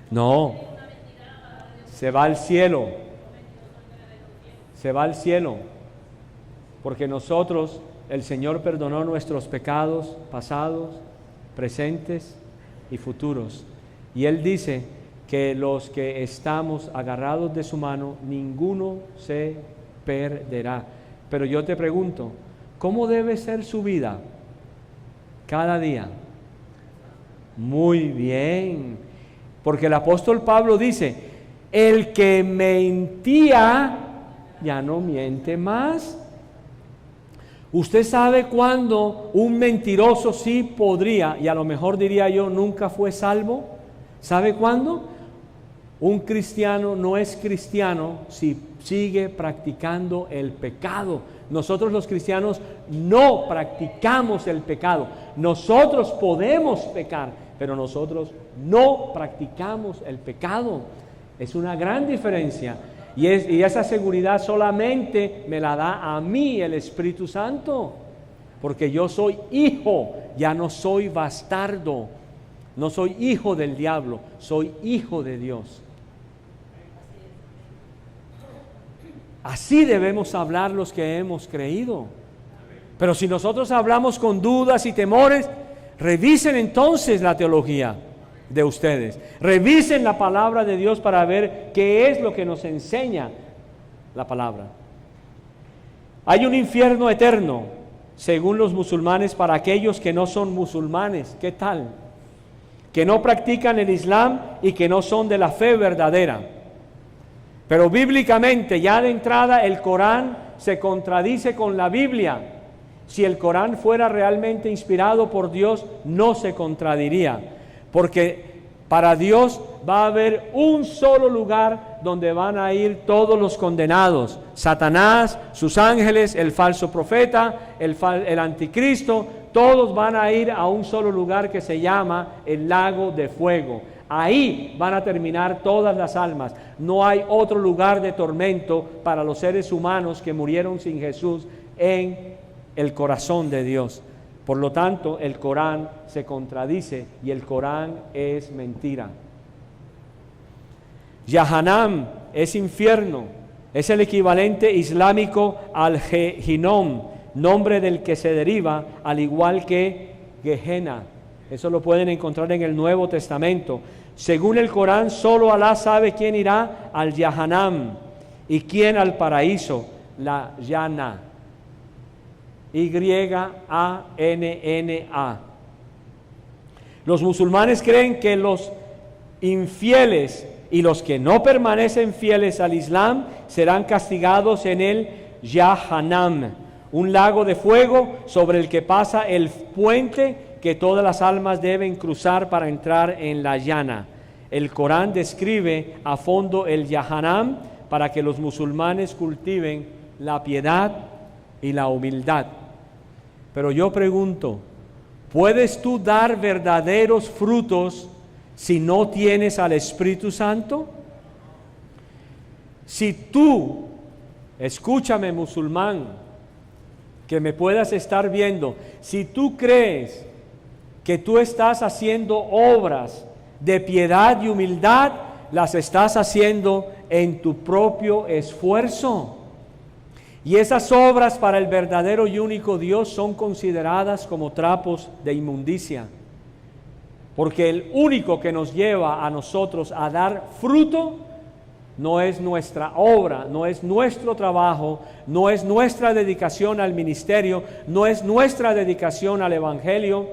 No, se va al cielo. Se va al cielo. Porque nosotros, el Señor perdonó nuestros pecados pasados, presentes y futuros. Y Él dice que los que estamos agarrados de su mano, ninguno se perderá. Pero yo te pregunto, ¿cómo debe ser su vida cada día? Muy bien, porque el apóstol Pablo dice, el que mentía ya no miente más. Usted sabe cuándo un mentiroso sí podría, y a lo mejor diría yo, nunca fue salvo. ¿Sabe cuándo? Un cristiano no es cristiano si sigue practicando el pecado. Nosotros los cristianos no practicamos el pecado. Nosotros podemos pecar, pero nosotros no practicamos el pecado. Es una gran diferencia. Y esa seguridad solamente me la da a mí el Espíritu Santo. Porque yo soy hijo, ya no soy bastardo. No soy hijo del diablo, soy hijo de Dios. Así debemos hablar los que hemos creído. Pero si nosotros hablamos con dudas y temores, revisen entonces la teología de ustedes. Revisen la palabra de Dios para ver qué es lo que nos enseña la palabra. Hay un infierno eterno, según los musulmanes, para aquellos que no son musulmanes. ¿Qué tal? Que no practican el Islam y que no son de la fe verdadera. Pero bíblicamente, ya de entrada, el Corán se contradice con la Biblia. Si el Corán fuera realmente inspirado por Dios, no se contradiría. Porque para Dios va a haber un solo lugar donde van a ir todos los condenados. Satanás, sus ángeles, el falso profeta, el anticristo, todos van a ir a un solo lugar que se llama el lago de fuego. Ahí van a terminar todas las almas. No hay otro lugar de tormento para los seres humanos que murieron sin Jesús en el corazón de Dios. Por lo tanto, el Corán se contradice y el Corán es mentira. Jahannam es infierno, es el equivalente islámico al Gehinom, nombre del que se deriva, al igual que Gehenna. Eso lo pueden encontrar en el Nuevo Testamento. Según el Corán, solo Alá sabe quién irá al Jahannam y quién al paraíso, la Jannah. Y-A-N-N-A. Los musulmanes creen que los infieles y los que no permanecen fieles al Islam serán castigados en el Jahannam, un lago de fuego sobre el que pasa el puente que todas las almas deben cruzar para entrar en la Jannah. El Corán describe a fondo el Jahannam para que los musulmanes cultiven la piedad y la humildad. Pero yo pregunto, ¿puedes tú dar verdaderos frutos si no tienes al Espíritu Santo? Si tú, escúchame musulmán, que me puedas estar viendo, si tú crees que tú estás haciendo obras de piedad y humildad, las estás haciendo en tu propio esfuerzo. Y esas obras para el verdadero y único Dios son consideradas como trapos de inmundicia. Porque el único que nos lleva a nosotros a dar fruto no es nuestra obra, no es nuestro trabajo, no es nuestra dedicación al ministerio, no es nuestra dedicación al Evangelio,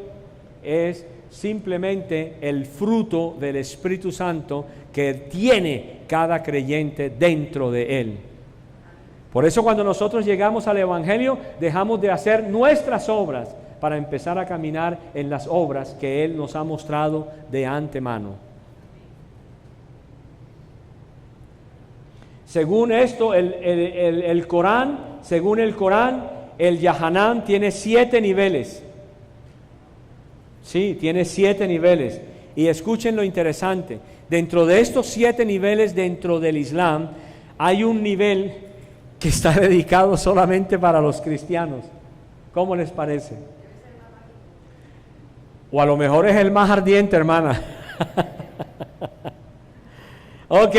es simplemente el fruto del Espíritu Santo que tiene cada creyente dentro de él. Por eso cuando nosotros llegamos al Evangelio, dejamos de hacer nuestras obras para empezar a caminar en las obras que Él nos ha mostrado de antemano. Según esto, el Corán, según el Corán, el Jahannam tiene 7 niveles. Sí, tiene 7 niveles. Y escuchen lo interesante. Dentro de estos 7 niveles dentro del Islam, hay un nivel que está dedicado solamente para los cristianos. ¿Cómo les parece? O a lo mejor es el más ardiente, hermana. Ok,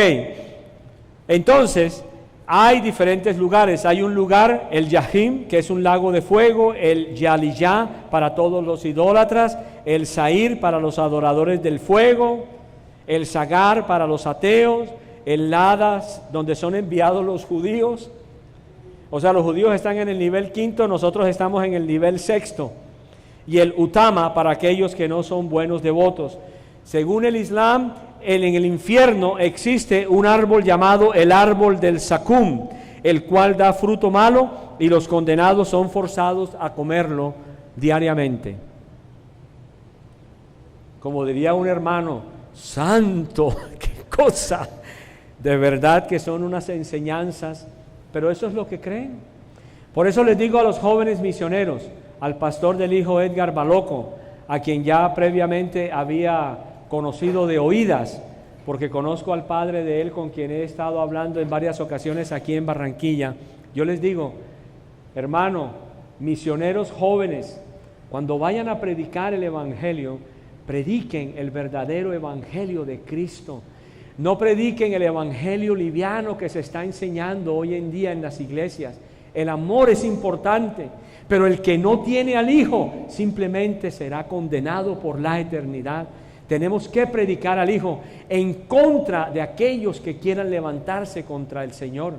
entonces hay diferentes lugares. Hay un lugar, el Jahim, que es un lago de fuego, el Yaliyah para todos los idólatras, el Sa'ir para los adoradores del fuego, el Sagar para los ateos, el Hadas donde son enviados los judíos. O sea, los judíos están en el nivel 5, nosotros estamos en el nivel 6. Y el Utama para aquellos que no son buenos devotos. Según el Islam, en el infierno existe un árbol llamado el árbol del Zakum, el cual da fruto malo y los condenados son forzados a comerlo diariamente. Como diría un hermano, santo, qué cosa. De verdad que son unas enseñanzas. Pero eso es lo que creen. Por eso les digo a los jóvenes misioneros, al pastor del hijo Edgar Baloco, a quien ya previamente había conocido de oídas, porque conozco al padre de él con quien he estado hablando en varias ocasiones aquí en Barranquilla. Yo les digo, hermano, misioneros jóvenes, cuando vayan a predicar el Evangelio, prediquen el verdadero Evangelio de Cristo. No prediquen el evangelio liviano que se está enseñando hoy en día en las iglesias. El amor es importante, pero el que no tiene al Hijo simplemente será condenado por la eternidad. Tenemos que predicar al Hijo en contra de aquellos que quieran levantarse contra el Señor.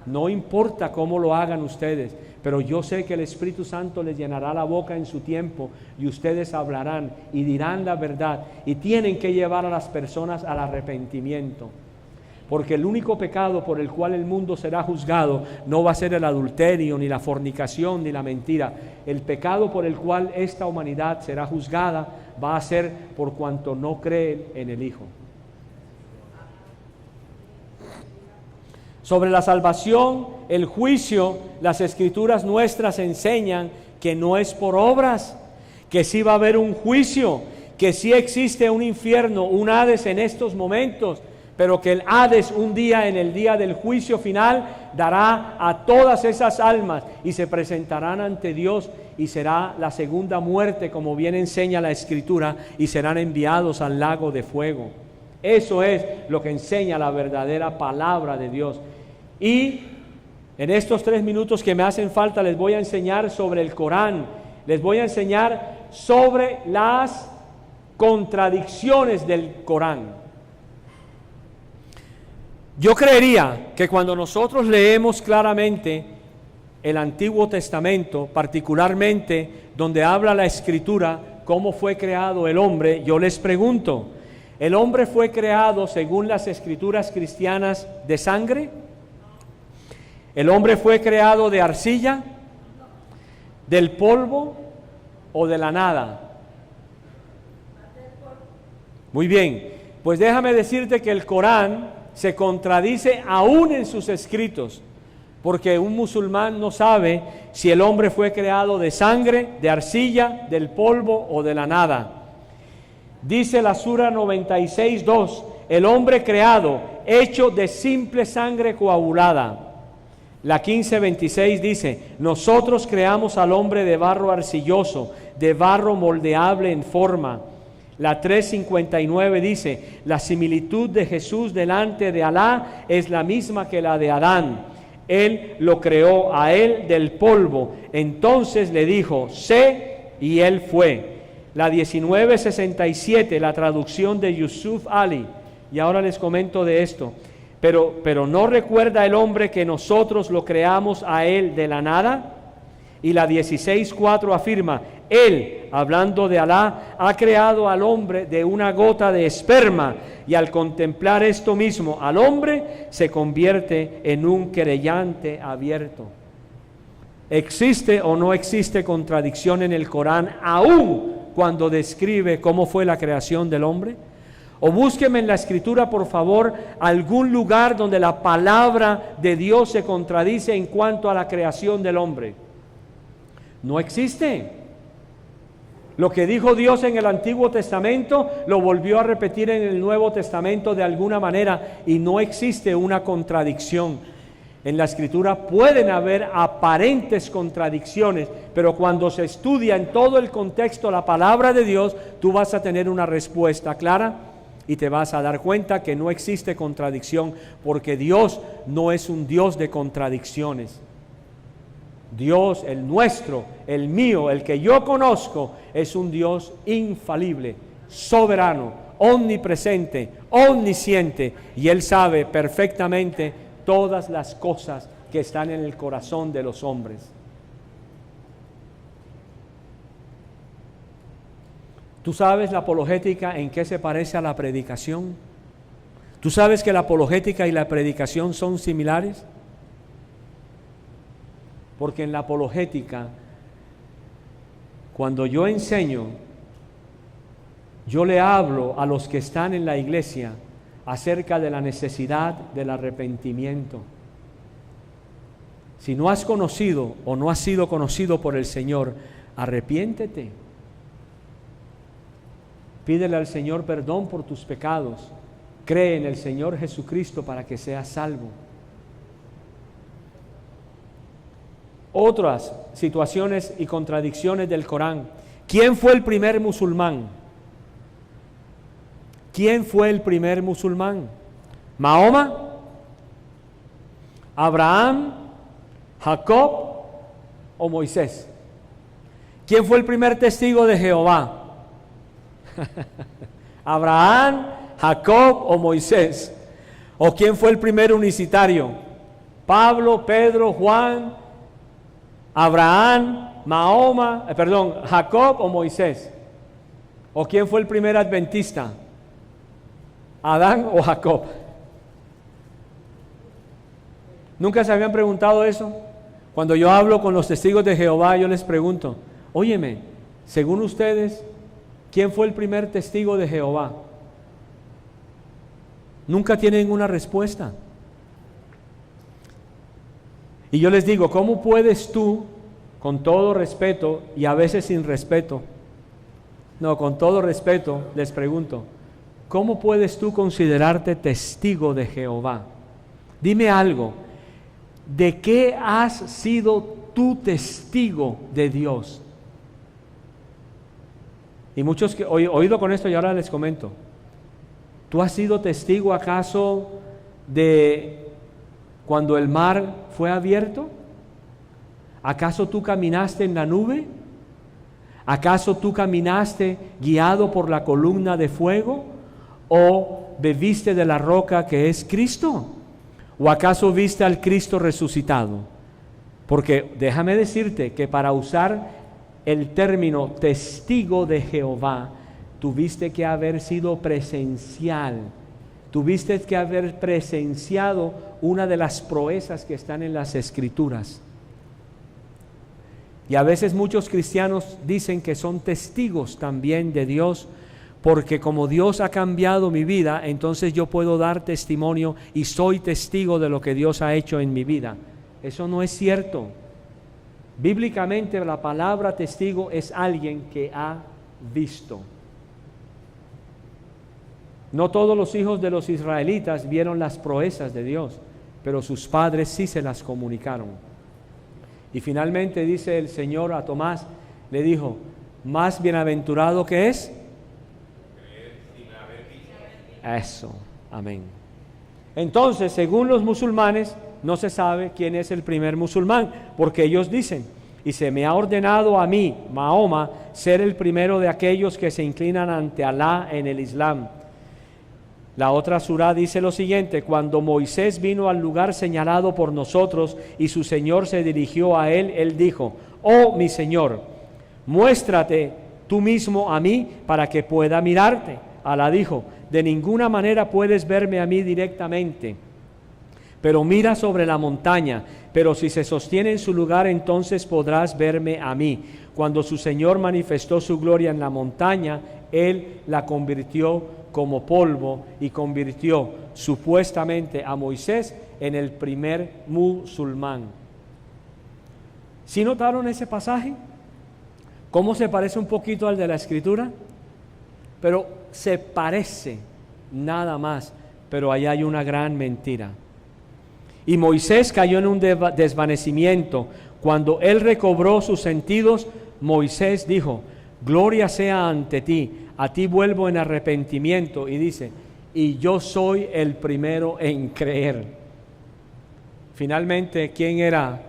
No importa cómo lo hagan ustedes, pero yo sé que el Espíritu Santo les llenará la boca en su tiempo y ustedes hablarán y dirán la verdad y tienen que llevar a las personas al arrepentimiento. Porque el único pecado por el cual el mundo será juzgado no va a ser el adulterio, ni la fornicación, ni la mentira. El pecado por el cual esta humanidad será juzgada va a ser por cuanto no creen en el Hijo. Sobre la salvación, el juicio, las escrituras nuestras enseñan que no es por obras, que sí va a haber un juicio, que sí existe un infierno, un Hades en estos momentos, pero que el Hades un día, en el día del juicio final, dará a todas esas almas y se presentarán ante Dios, y será la segunda muerte, como bien enseña la Escritura, y serán enviados al lago de fuego. Eso es lo que enseña la verdadera palabra de Dios. Y en estos 3 minutos que me hacen falta les voy a enseñar sobre el Corán, les voy a enseñar sobre las contradicciones del Corán. Yo creería que cuando nosotros leemos claramente el Antiguo Testamento, particularmente donde habla la Escritura cómo fue creado el hombre, yo les pregunto, ¿el hombre fue creado según las Escrituras cristianas de sangre? ¿El hombre fue creado de arcilla, del polvo o de la nada? Muy bien, pues déjame decirte que el Corán se contradice aún en sus escritos, porque un musulmán no sabe si el hombre fue creado de sangre, de arcilla, del polvo o de la nada. Dice la Sura 96:2, el hombre creado, hecho de simple sangre coagulada. La 15:26 dice, nosotros creamos al hombre de barro arcilloso, de barro moldeable en forma. La 3:59 dice, la similitud de Jesús delante de Alá es la misma que la de Adán. Él lo creó a él del polvo. Entonces le dijo, sé, y él fue. La 19:67, la traducción de Yusuf Ali. Y ahora les comento de esto. Pero ¿no recuerda el hombre que nosotros lo creamos a él de la nada? Y la 16:4 afirma, Él, hablando de Alá, ha creado al hombre de una gota de esperma, y al contemplar esto mismo, al hombre se convierte en un querellante abierto. ¿Existe o no existe contradicción en el Corán, aún cuando describe cómo fue la creación del hombre? O búsqueme en la Escritura, por favor, algún lugar donde la palabra de Dios se contradice en cuanto a la creación del hombre. No existe. Lo que dijo Dios en el Antiguo Testamento lo volvió a repetir en el Nuevo Testamento de alguna manera, y no existe una contradicción. En la Escritura pueden haber aparentes contradicciones, pero cuando se estudia en todo el contexto la palabra de Dios, tú vas a tener una respuesta clara y te vas a dar cuenta que no existe contradicción, porque Dios no es un Dios de contradicciones. Dios, el nuestro, el mío, el que yo conozco, es un Dios infalible, soberano, omnipresente, omnisciente, y Él sabe perfectamente todas las cosas que están en el corazón de los hombres. ¿Tú sabes la apologética en qué se parece a la predicación? ¿Tú sabes que la apologética y la predicación son similares? Porque en la apologética, cuando yo enseño, yo le hablo a los que están en la iglesia acerca de la necesidad del arrepentimiento. Si no has conocido o no has sido conocido por el Señor, arrepiéntete. Pídele al Señor perdón por tus pecados. Cree en el Señor Jesucristo para que seas salvo. Otras situaciones y contradicciones del Corán. ¿Quién fue el primer musulmán? ¿Quién fue el primer musulmán? ¿Mahoma? ¿Abraham? ¿Jacob? ¿O Moisés? ¿Quién fue el primer testigo de Jehová? ¿Abraham, Jacob o Moisés? ¿O quién fue el primer unicitario? ¿Pablo, Pedro, Juan, Abraham, Jacob o Moisés? ¿O quién fue el primer adventista? ¿Adán o Jacob? ¿Nunca se habían preguntado eso? Cuando yo hablo con los testigos de Jehová, yo les pregunto, óyeme, según ustedes, ¿quién fue el primer testigo de Jehová? Nunca tienen una respuesta. Y yo les digo, ¿cómo puedes tú, con todo respeto y a veces sin respeto, No, con todo respeto, les pregunto, ¿cómo puedes tú considerarte testigo de Jehová? Dime algo, ¿de qué has sido tú testigo de Dios? Y muchos que oído con esto y ahora les comento. ¿Tú has sido testigo acaso de cuando el mar fue abierto? ¿Acaso tú caminaste en la nube? ¿Acaso tú caminaste guiado por la columna de fuego? ¿O bebiste de la roca que es Cristo? ¿O acaso viste al Cristo resucitado? Porque déjame decirte que para usar el término testigo de Jehová, tuviste que haber sido presencial, tuviste que haber presenciado una de las proezas que están en las Escrituras. Y a veces muchos cristianos dicen que son testigos también de Dios, porque como Dios ha cambiado mi vida, entonces yo puedo dar testimonio y soy testigo de lo que Dios ha hecho en mi vida. Eso no es cierto. Bíblicamente la palabra testigo es alguien que ha visto. No todos los hijos de los israelitas vieron las proezas de Dios, pero sus padres sí se las comunicaron. Y finalmente dice el Señor a Tomás, le dijo, más bienaventurado que es. Eso, amén. Entonces, según los musulmanes, no se sabe quién es el primer musulmán, porque ellos dicen, y se me ha ordenado a mí, Mahoma, ser el primero de aquellos que se inclinan ante Alá en el Islam. La otra surá dice lo siguiente, cuando Moisés vino al lugar señalado por nosotros y su Señor se dirigió a él dijo, oh mi Señor, muéstrate tú mismo a mí para que pueda mirarte. Alá dijo, de ninguna manera puedes verme a mí directamente, pero mira sobre la montaña, pero si se sostiene en su lugar entonces podrás verme a mí. Cuando su Señor manifestó su gloria en la montaña, Él la convirtió como polvo y convirtió supuestamente a Moisés en el primer musulmán. ¿Sí notaron ese pasaje? ¿Cómo se parece un poquito al de la Escritura? Pero se parece nada más, pero allá hay una gran mentira. Y Moisés cayó en un desvanecimiento. Cuando él recobró sus sentidos, Moisés dijo, gloria sea ante ti, a ti vuelvo en arrepentimiento. Y dice, y yo soy el primero en creer. Finalmente, ¿quién era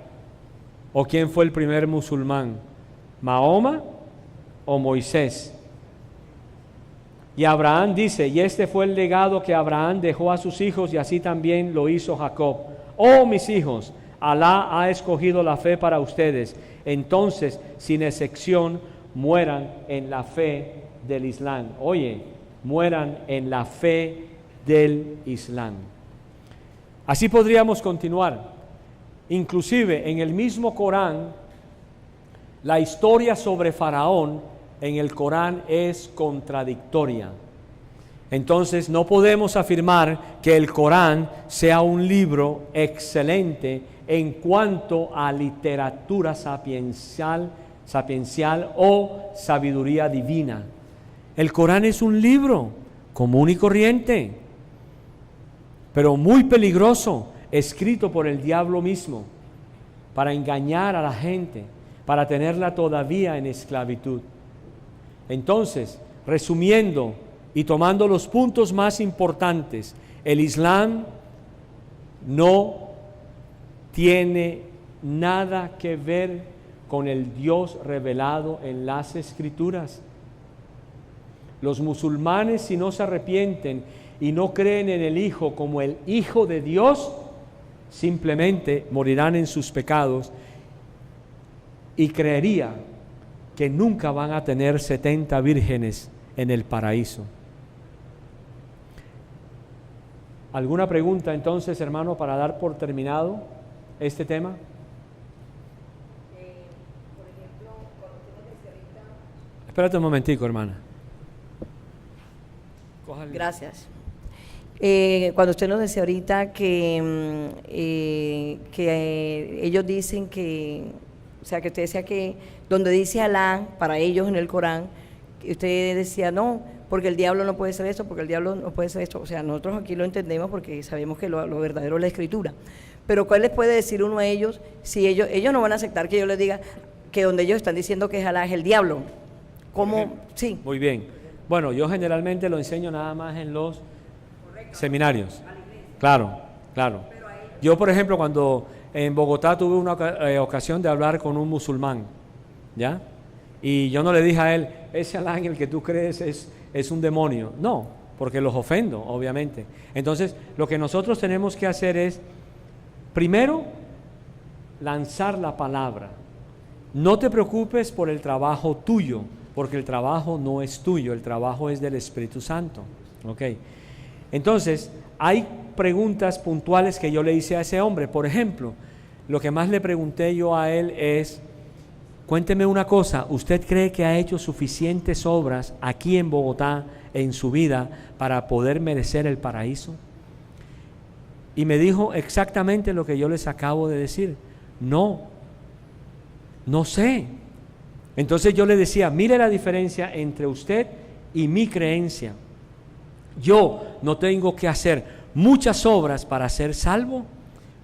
o quién fue el primer musulmán? ¿Mahoma o Moisés? Y Abraham dice, y este fue el legado que Abraham dejó a sus hijos y así también lo hizo Jacob. Oh mis hijos, Alá ha escogido la fe para ustedes. Entonces, sin excepción, mueran en la fe del Islam. Oye, mueran en la fe del Islam. Así podríamos continuar. Inclusive en el mismo Corán, la historia sobre Faraón en el Corán es contradictoria. Entonces no podemos afirmar que el Corán sea un libro excelente en cuanto a literatura sapiencial o sabiduría divina. El Corán es un libro común y corriente, pero muy peligroso, escrito por el diablo mismo, para engañar a la gente, para tenerla todavía en esclavitud. Entonces, resumiendo y tomando los puntos más importantes, el Islam no tiene nada que ver con el Dios revelado en las Escrituras. Los musulmanes, si no se arrepienten y no creen en el Hijo como el Hijo de Dios, simplemente morirán en sus pecados, y creería que nunca van a tener 70 vírgenes en el paraíso. ¿Alguna pregunta entonces, hermano, para dar por terminado este tema? Por ejemplo, cuando usted nos dice ahorita... Espérate un momentico, hermana. Gracias. Cuando usted nos decía ahorita que ellos dicen que, o sea, que usted decía que donde dice Alá, para ellos en el Corán, usted decía, no, porque el diablo no puede ser esto, porque el diablo no puede ser esto. O sea, nosotros aquí lo entendemos porque sabemos que lo verdadero es la Escritura. Pero ¿cuál les puede decir uno a ellos si ellos no van a aceptar que yo les diga que donde ellos están diciendo que es Alá es el diablo? ¿Cómo? Sí. Muy bien. Bueno, yo generalmente lo enseño nada más en los seminarios. Claro, claro. Yo, por ejemplo, cuando en Bogotá tuve una ocasión de hablar con un musulmán, ¿ya? Y yo no le dije a él, ese Alá en el que tú crees es un demonio. No, porque los ofendo, obviamente. Entonces, lo que nosotros tenemos que hacer es, primero, lanzar la palabra. No te preocupes por el trabajo tuyo, porque el trabajo no es tuyo, el trabajo es del Espíritu Santo. ¿Ok? Entonces, hay preguntas puntuales que yo le hice a ese hombre. Por ejemplo, lo que más le pregunté yo a él es, cuénteme una cosa, ¿usted cree que ha hecho suficientes obras aquí en Bogotá en su vida para poder merecer el paraíso? Y me dijo exactamente lo que yo les acabo de decir. No sé. Entonces yo le decía, mire la diferencia entre usted y mi creencia. Yo no tengo que hacer muchas obras para ser salvo.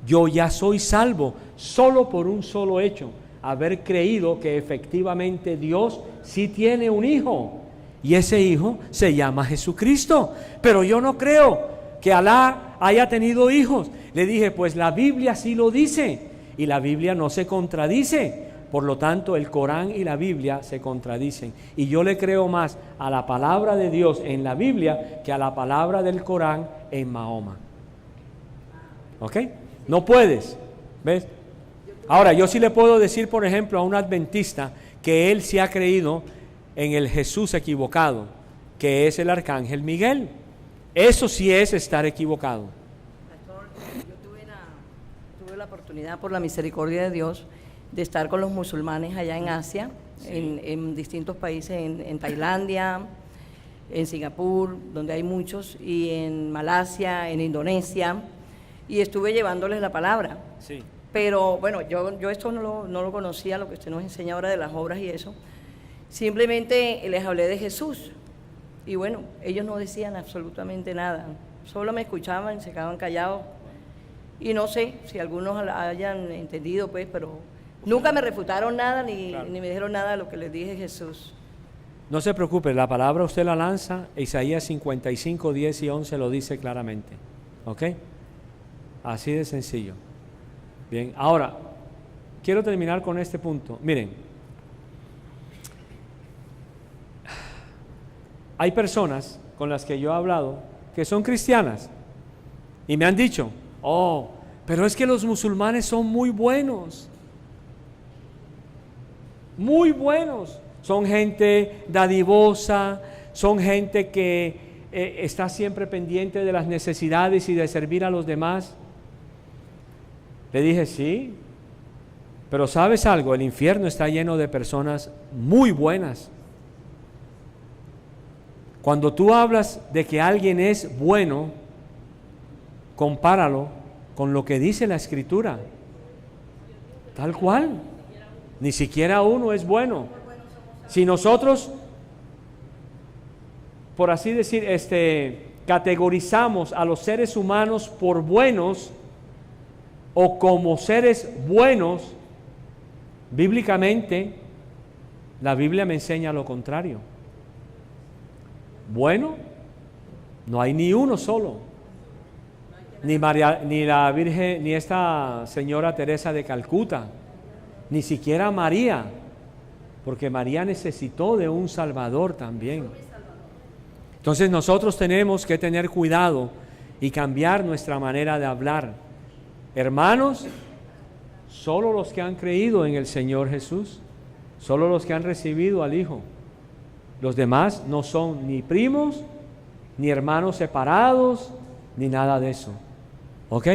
Yo ya soy salvo solo por un solo hecho, haber creído que efectivamente Dios sí tiene un hijo, y ese hijo se llama Jesucristo. Pero yo no creo que Alá haya tenido hijos. Le dije, pues la Biblia sí lo dice, y la Biblia no se contradice. Por lo tanto, el Corán y la Biblia se contradicen. Y yo le creo más a la palabra de Dios en la Biblia que a la palabra del Corán en Mahoma. ¿Ok? No puedes. ¿Ves? Ahora, yo sí le puedo decir, por ejemplo, a un adventista que él sí ha creído en el Jesús equivocado, que es el arcángel Miguel. Eso sí es estar equivocado. Pastor, yo tuve la oportunidad, por la misericordia de Dios, de estar con los musulmanes allá en Asia, sí, en distintos países, en Tailandia, en Singapur, donde hay muchos, y en Malasia, en Indonesia, y estuve llevándoles la palabra. Sí. Pero bueno, yo esto no lo conocía, lo que usted nos enseña ahora de las obras y eso. Simplemente les hablé de Jesús, y bueno, ellos no decían absolutamente nada, solo me escuchaban, se quedaban callados, y no sé si algunos hayan entendido, pues, pero nunca me refutaron nada ni me dijeron nada de lo que les dije Jesús. No se preocupe, la palabra usted la lanza, Isaías 55, 10 y 11 lo dice claramente. ¿Ok? Así de sencillo. Bien, ahora, quiero terminar con este punto. Miren, hay personas con las que yo he hablado que son cristianas y me han dicho, oh, pero es que los musulmanes son muy buenos. Muy buenos. Son gente dadivosa, son gente que está siempre pendiente de las necesidades y de servir a los demás. Le dije, sí, pero ¿sabes algo? El infierno está lleno de personas muy buenas. Cuando tú hablas de que alguien es bueno, compáralo con lo que dice la Escritura. Tal cual. Ni siquiera uno es bueno. Si nosotros, por así decir, categorizamos a los seres humanos por buenos o como seres buenos, bíblicamente, la Biblia me enseña lo contrario. Bueno, no hay ni uno solo. Ni María, ni la Virgen, ni esta señora Teresa de Calcuta, ni siquiera María, porque María necesitó de un Salvador también. Entonces nosotros tenemos que tener cuidado y cambiar nuestra manera de hablar. Hermanos, solo los que han creído en el Señor Jesús, solo los que han recibido al Hijo. Los demás no son ni primos, ni hermanos separados, ni nada de eso. ¿Ok?